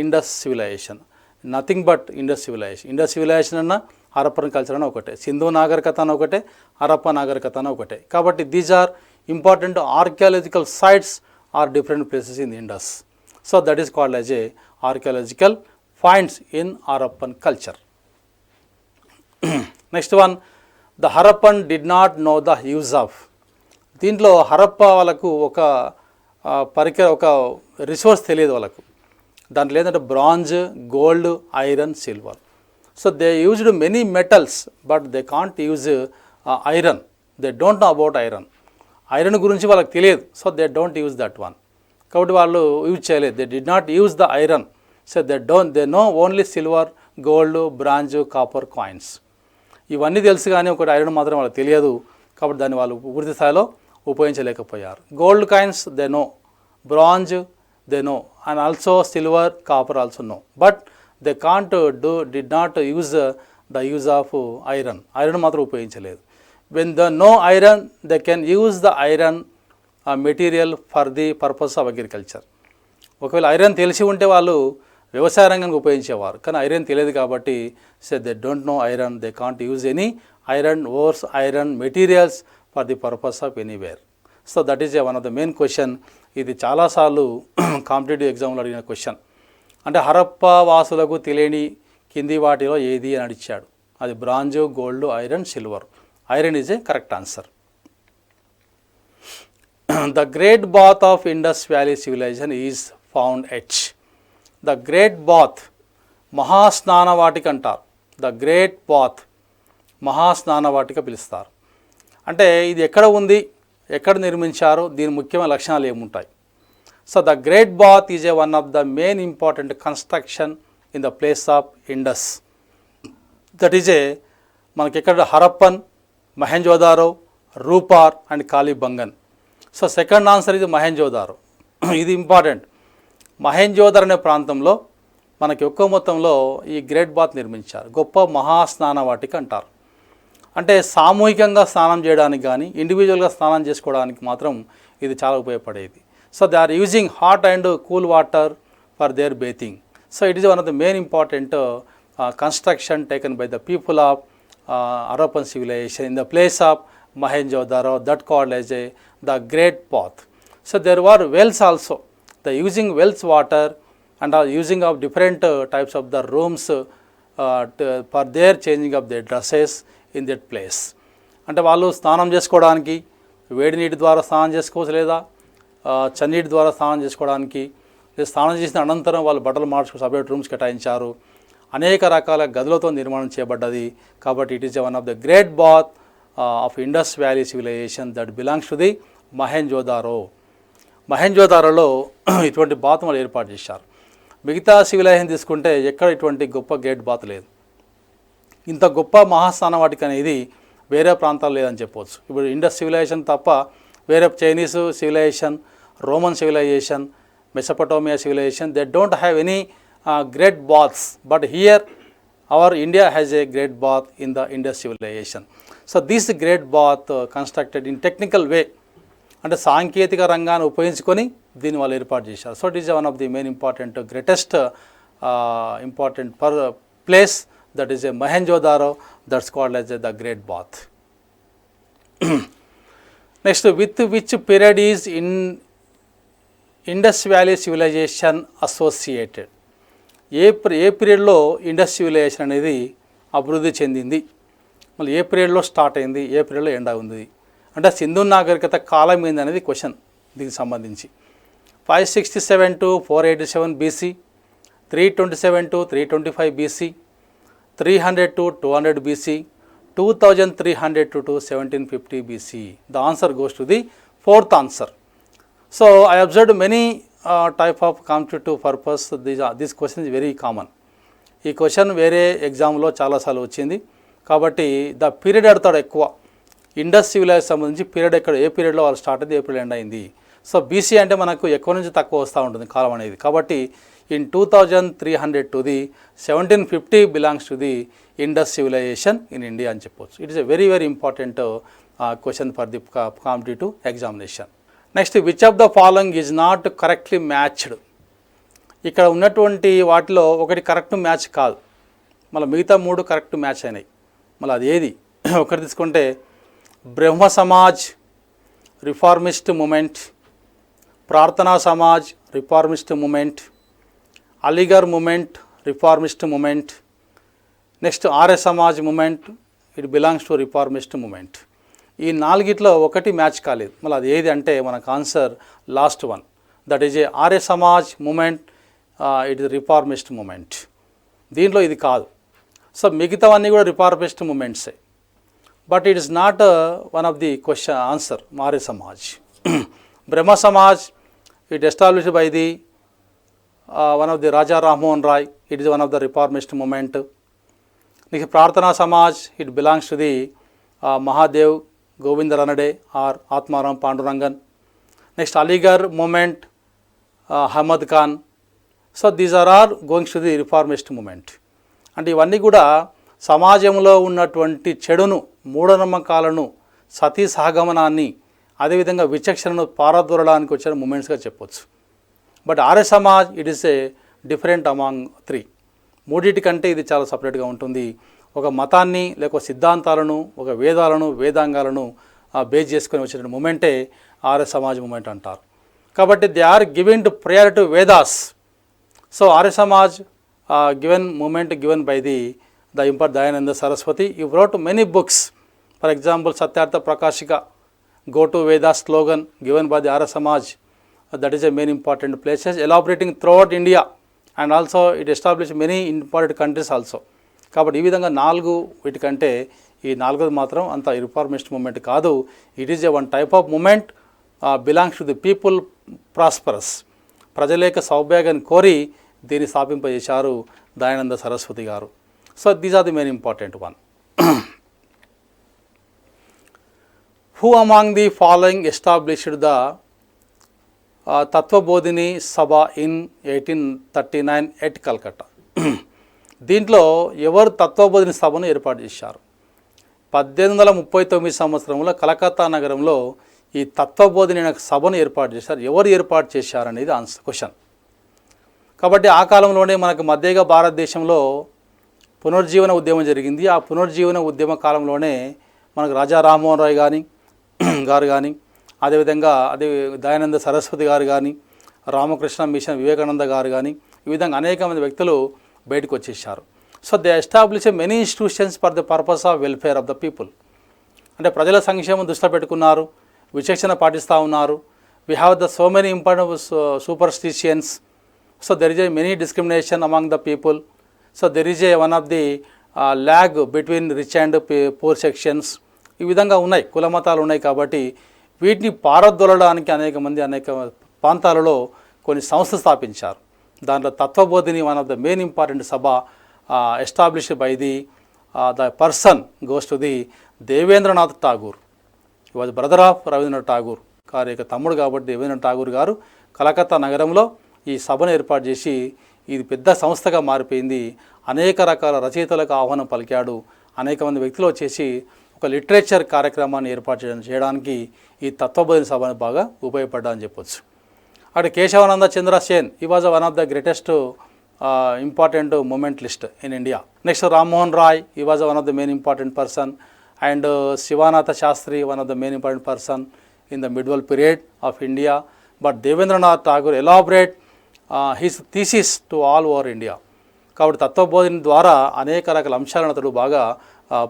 Indus civilization, nothing but Indus civilization. Indus civilization అన్న హరప్పన్ కల్చర్ అన్న ఒకటే, సింధు నాగరికత అని ఒకటే, హరప్పా నాగరికత అని ఒకటే. కాబట్టి these are important archaeological sites are different places in Indus. So that is called as a archaeological finds in Harappan culture. Next one, the Harappan did not know the use of. దీంట్లో హరప్పా వాళ్ళకు ఒక ఒక resource తెలియదు వాళ్ళకు. దాంట్లో ఏంటంటే bronze, gold, iron, silver. So they used many metals but they can't use iron. They don't know about iron. Iron గురించి వాళ్ళకి తెలియదు. So they don't use that one. కాబట్టి వాళ్ళు యూజ్ చేయలేదు. They did not use the iron. So they know only silver, gold, bronze, copper, coins. ఇవన్నీ తెలుసు కానీ ఒకటి ఐరన్ మాత్రం వాళ్ళకి తెలియదు. కాబట్టి దాన్ని వాళ్ళు పూర్తి స్థాయిలో ఉపయోగించలేకపోయారు. Gold coins they know, bronze they know, and also silver, copper also know. But they can't did not use the use of iron. Iron మాత్రం ఉపయోగించలేదు. When the know iron they can use the iron material for the purpose of agriculture. ఒకవేళ iron తెలిసి ఉంటే వాళ్ళు వ్యవసాయ రంగానికి ఉపయోగించేవారు, కానీ ఐరన్ తెలియదు కాబట్టి they don't know iron, they can't use any iron ఓర్స్, iron materials for the purpose of anywhere. So that is one of the main question. ఇది చాలాసార్లు కాంపిటేటివ్ ఎగ్జామ్లో అడిగిన క్వశ్చన్. అంటే హరప్పా వాసులకు తెలియని కింది వాటిలో ఏది అని అడిచాడు. అది bronze, gold, iron, silver. Iron is a correct answer. The great bath of Indus valley civilization is found at. The great bath, మహాస్నానవాటిక అంటారు. ద గ్రేట్ బాత్, మహాస్నానవాటిక పిలుస్తారు. అంటే ఇది ఎక్కడ ఉంది, ఎక్కడ నిర్మించారు, దీని ముఖ్యమైన లక్షణాలు ఏముంటాయి. So the great bath is a one of the main important construction in the place of Indus. That is a మనకి ఎక్కడ Harappan, Mohenjodaro, Ropar and Kalibangan. So second answer ఇది మహెంజోదారో. ఇది ఇంపార్టెంట్. మహెంజోదారో అనే ప్రాంతంలో మనకి ఎక్కువ మొత్తంలో ఈ గ్రేట్ బాత్ నిర్మించారు. గొప్ప మహాస్నానవాటిక అంటారు. అంటే సామూహికంగా స్నానం చేయడానికి కానీ ఇండివిజువల్గా స్నానం చేసుకోవడానికి మాత్రం ఇది చాలా ఉపయోగపడేది. So they are using hot and cool water for their bathing. So it is one of the main important construction taken by the people of Harappan civilization in the place of Mohenjo-daro, that called as the Great Bath. So there were wells also. The using wells water and using of different types of the rooms for their changing of their dresses in that place. అంటే వాళ్ళు స్నానం చేసుకోవడానికి వేడి నీటి ద్వారా స్నానం చేసుకోవచ్చు, లేదా చన్నీటి ద్వారా స్నానం చేసుకోవడానికి, లేదా స్నానం చేసిన అనంతరం వాళ్ళు బట్టలు మార్చుకుని సపరేట్ రూమ్స్ కేటాయించారు. అనేక రకాల గదులతో నిర్మాణం చేయబడ్డది. కాబట్టి it is one of the great bath of Indus valley civilization that belongs to the Mohenjodaro. మహెంజోదారోలో ఇటువంటి బాత్ వాళ్ళు ఏర్పాటు చేశారు. మిగతా సివిలైజేషన్ తీసుకుంటే ఎక్కడ ఇటువంటి గొప్ప గ్రేట్ బాత్ లేదు. ఇంత గొప్ప మహాస్నాన వాటిక అనేది వేరే ప్రాంతాలు లేదని చెప్పవచ్చు. ఇప్పుడు ఇండస్ సివిలైజేషన్ తప్ప వేరే Chinese civilization, Roman civilization, Mesopotamia civilization, they don't have any great baths, but here our India has a great bath in the Indus civilization. So this great bath constructed in technical way, అంటే సాంకేతిక రంగాన్ని ఉపయోగించుకొని దీన్ని వాళ్ళు ఏర్పాటు చేశారు. So it is one of the main important greatest important place that is a Mohenjodaro, that's called as the great bath. Next, with which period is in Indus valley civilization associated? ఏ పీరియడ్లో ఇండస్ సివిలైజేషన్ అనేది అభివృద్ధి చెందింది, మళ్ళీ ఏ పీరియడ్లో start అయింది, ఏ పీరియడ్లో end ఉంది? అంటే సింధు నాగరికత కాలం ఏంది అనేది క్వశ్చన్ దీనికి సంబంధించి. 567 to 487 BC, 327 to 325 BC, 300 to 200 BC, 2300 to 1750 BC. The answer goes to the fourth answer. So I observed many type of competitive purpose. This question is very common. ఈ క్వశ్చన్ వేరే ఎగ్జామ్లో చాలాసార్లు వచ్చింది. కాబట్టి ద పీరియడ్ అడతాడు ఎక్కువ. Indus civilization సంబంధించి period ఎక్కడ, ఏ పీరియడ్లో వాళ్ళు స్టార్ట్ అయింది, ఏ పీరియడ్ ఎండ్ అయింది. సో బీసీ అంటే మనకు ఎక్కువ నుంచి తక్కువ వస్తూ ఉంటుంది కాలం అనేది. కాబట్టి in 2300 to the 1750 belongs to the Indus civilization in India అని చెప్పవచ్చు. It is a very very important question for the competitive examination. Next, which of the following is not correctly matched? ఇక్కడ ఉన్నటువంటి వాటిలో ఒకటి కరెక్ట్ మ్యాచ్ కాదు, మళ్ళీ మిగతా 3 correct match అయినాయి. మళ్ళీ అది ఏది? ఒకటి తీసుకుంటే బ్రహ్మ Samaj reformist movement, Prarthana Samaj reformist movement, Aligarh movement reformist movement, next Arya Samaj movement, it belongs to reformist movement. ఈ 4గిట్లో ఒకటి మ్యాచ్ కాలేదు. మళ్ళీ అది ఏది అంటే మనకు answer last one, that is a Arya Samaj movement, it is reformist movement. దీంట్లో ఇది కాదు. సో మిగతావన్నీ కూడా రిఫార్మిస్ట్ మూమెంట్సే, but it is not one of the question answer. Arya Samaj. Brahmo Samaj, it established by the one of the Raja Rammohan Roy, it is one of the reformist movement. Next Prarthana Samaj, it belongs to the Mahadev Govind Ranade or Atmaram Pandurangan. Next Aligarh moment, Ahmad Khan. So these are all goings to the reformist movement. అంటే ఇవన్నీ కూడా సమాజంలో ఉన్నటువంటి చెడును, మూఢనమ్మకాలను, సతీ సహగమనాన్ని, అదేవిధంగా విచక్షణను పారదూరడానికి వచ్చిన మూమెంట్స్గా చెప్పొచ్చు. But Arya Samaj it is a different among 3. మూడింటికంటే ఇది చాలా సపరేట్గా ఉంటుంది. ఒక మతాన్ని లేక సిద్ధాంతాలను, ఒక వేదాలను, వేదాంగాలను బేస్ చేసుకొని వచ్చిన మూమెంటే ఆర్య సమాజ్ మూమెంట్ అంటారు. కాబట్టి they are given to priority to Vedas. So Arya Samaj given movement given by the import Dayananda Saraswati. You wrote many books. For example, Satyartha Prakashika, Go to Vedas slogan given by the Arya Samaj. That is a main important places elaborating throughout India, and also it established many important countries also. కాబట్టి ఈ విధంగా 4 వీటికంటే ఈ 4ది మాత్రం అంత reformist movement కాదు. It is a one type of movement belongs to the people prosperous. ప్రజల యొక్క సౌభాగ్యాన్ని కోరి దీన్ని స్థాపింపజేశారు దయానంద సరస్వతి గారు. So these are the main important one. Who among the following established the Tattvabodhini Sabha in 1839 at Calcutta? దీంట్లో ఎవరు తత్వబోధిని సభను ఏర్పాటు చేశారు? 1839 సంవత్సరంలో కలకత్తా నగరంలో ఈ తత్వబోధిని అనే సభను ఏర్పాటు చేశారు. ఎవరు ఏర్పాటు చేశారనేది ఆన్సర్ క్వశ్చన్. కాబట్టి ఆ కాలంలోనే మనకు మధ్యగా భారతదేశంలో పునరుజ్జీవన ఉద్యమం జరిగింది. ఆ పునరుజ్జీవన ఉద్యమ కాలంలోనే మనకు రాజా రామ్మోహన్ రాయ్ గారు కానీ అదేవిధంగా దయానంద సరస్వతి గారు కానీ, రామకృష్ణ మిషన్ వివేకానంద గారు కానీ, ఈ విధంగా అనేక మంది వ్యక్తులు బయటకు వచ్చేసారు. So they establish many institutions for the purpose of welfare of the people. అంటే ప్రజల సంక్షేమం దృష్టిలో పెట్టుకున్నారు, విచక్షణ పాటిస్తూ ఉన్నారు. We have the so many important superstitions. So there is A many discrimination among the people. So there is a one of the lag between rich and poor sections. ఈ విధంగా ఉన్నాయి, కుల మతాలు ఉన్నాయి. కాబట్టి వీటిని పారదొలడానికి అనేక ప్రాంతాలలో కొన్ని సంస్థలు స్థాపించారు. దాంట్లో Tattvabodhini one of the main important Sabha established by the person goes to the Debendranath Tagore. He was brother of Rabindranath Tagore గారి యొక్క తమ్ముడు కాబట్టి దేవేంద్రనాథ్ ఠాగూర్ గారు కలకత్తా నగరంలో ఈ సభను ఏర్పాటు చేసి ఇది పెద్ద సంస్థగా మారిపోయింది. అనేక రకాల రచయితలకు ఆహ్వానం పలికాడు. అనేక మంది వ్యక్తులు వచ్చేసి ఒక లిటరేచర్ కార్యక్రమాన్ని ఏర్పాటు చేయడానికి ఈ తత్వబోధిని సభను బాగా ఉపయోగపడ్డా అని చెప్పొచ్చు. అక్కడ Kesavananda Chandra Sen, he was one of the greatest important movement list in India. Next Rammohan Roy, he was one of the main important person. And Shivanath Shastri, one of the main important person in the medieval period of India. But Debendranath Tagore elaborate his thesis to all over India. కాబట్టి తత్వబోధన ద్వారా అనేక రకాల అంశాలను అతడు బాగా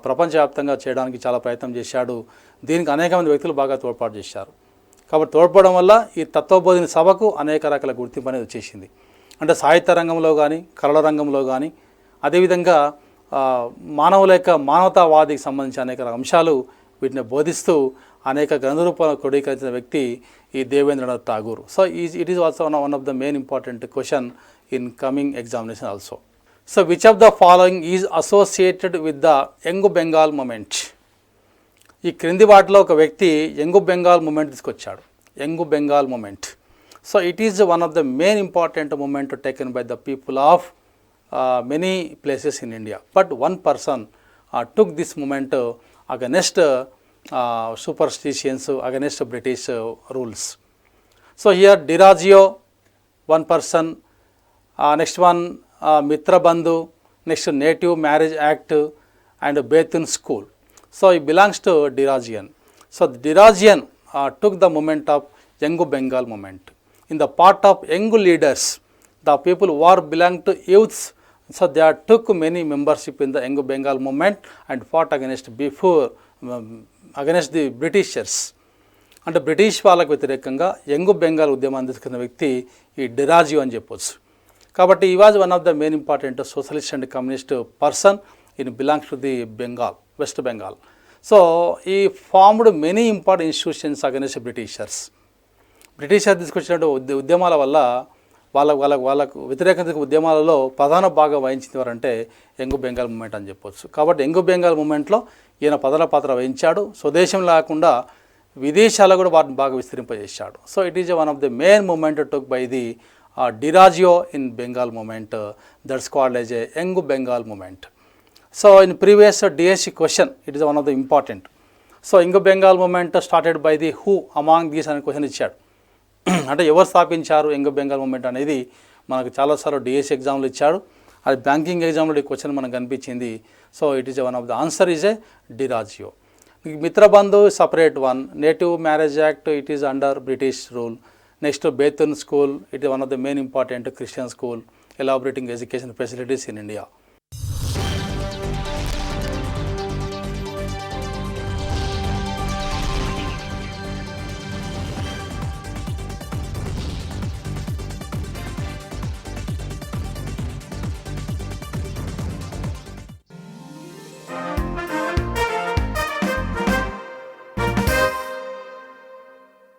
ప్రపంచవ్యాప్తంగా చేయడానికి చాలా ప్రయత్నం చేశాడు. దీనికి అనేక మంది వ్యక్తులు బాగా తోడ్పాటు చేశారు. కాబట్టి తోడ్పడడం వల్ల ఈ తత్వబోధిని సభకు అనేక రకాల గుర్తింపు అనేది వచ్చేసింది. అంటే సాహిత్య రంగంలో కానీ, కళల రంగంలో కానీ, అదేవిధంగా మానవుల యొక్క మానవతావాదికి సంబంధించిన అనేక అంశాలు వీటిని బోధిస్తూ అనేక గ్రంథరూపాలను క్రోడీకరించిన వ్యక్తి ఈ Debendranath Tagore. So it is also one of the main important question in coming examination also. So which of the following is associated with the young Bengal movement? ఈ క్రింది వాటిలో ఒక వ్యక్తి యంగ్ బెంగాల్ మూమెంట్ తీసుకొచ్చాడు. Young Bengal movement. So it is one of the main important movement taken by the people of many places in India. But one person took this movement against superstitions, against British rules. So here Dirazio, one person, next one Mitra Bandhu, next Native Marriage Act and Bethune School. So he belongs to Dirazian. So the Dirazian took the moment of Young Bengal movement. In the part of young leaders, the people who are belong to youths, so they took many membership in the Young Bengal movement and fought against the Britishers. అంటే British వాళ్ళకు వ్యతిరేకంగా young Bengal ఉద్యమాన్ని తీసుకున్న వ్యక్తి ఈ డిరాజియో అని చెప్పొచ్చు. కాబట్టి he was one of the main important socialist and communist person in belongs to the Bengal, west Bengal. So he formed many important institutions against britishers. Britisher తీసుకొచ్చినటువంటి ఉద్యమాల వల్ల వాళ్ళకు వ్యతిరేకత ఉద్యమాలలో ప్రధాన భాగం వహించింది ఎవరంటే యంగ్ బెంగాల్ మూమెంట్ అని చెప్పొచ్చు. కాబట్టి యంగ్ బెంగాల్ మూమెంట్లో ఈయన ప్రధాన పాత్ర వహించాడు. స్వదేశం లేకుండా విదేశాల్లో కూడా వాటిని బాగా విస్తరింపజేశాడు. So it is one of the main moment took by the Derozio in Bengal movement, that's called as a young Bengal movement. So in previous DSC question it is one of the important. So young Bengal movement started by the who among these అనే question ఇచ్చాడు. అంటే ఎవరు స్థాపించారు young Bengal moment అనేది మనకు చాలాసార్లు DSC ఎగ్జామ్లో ఇచ్చాడు. అది బ్యాంకింగ్ ఎగ్జామ్లో ఈ క్వశ్చన్ మనకు కనిపించింది. So it is one of the answer is a Derozio. మిత్రబంధు separate one. Native marriage act it is under British rule. Next Bethune school it is one of the main important Christian school elaborating education facilities in India.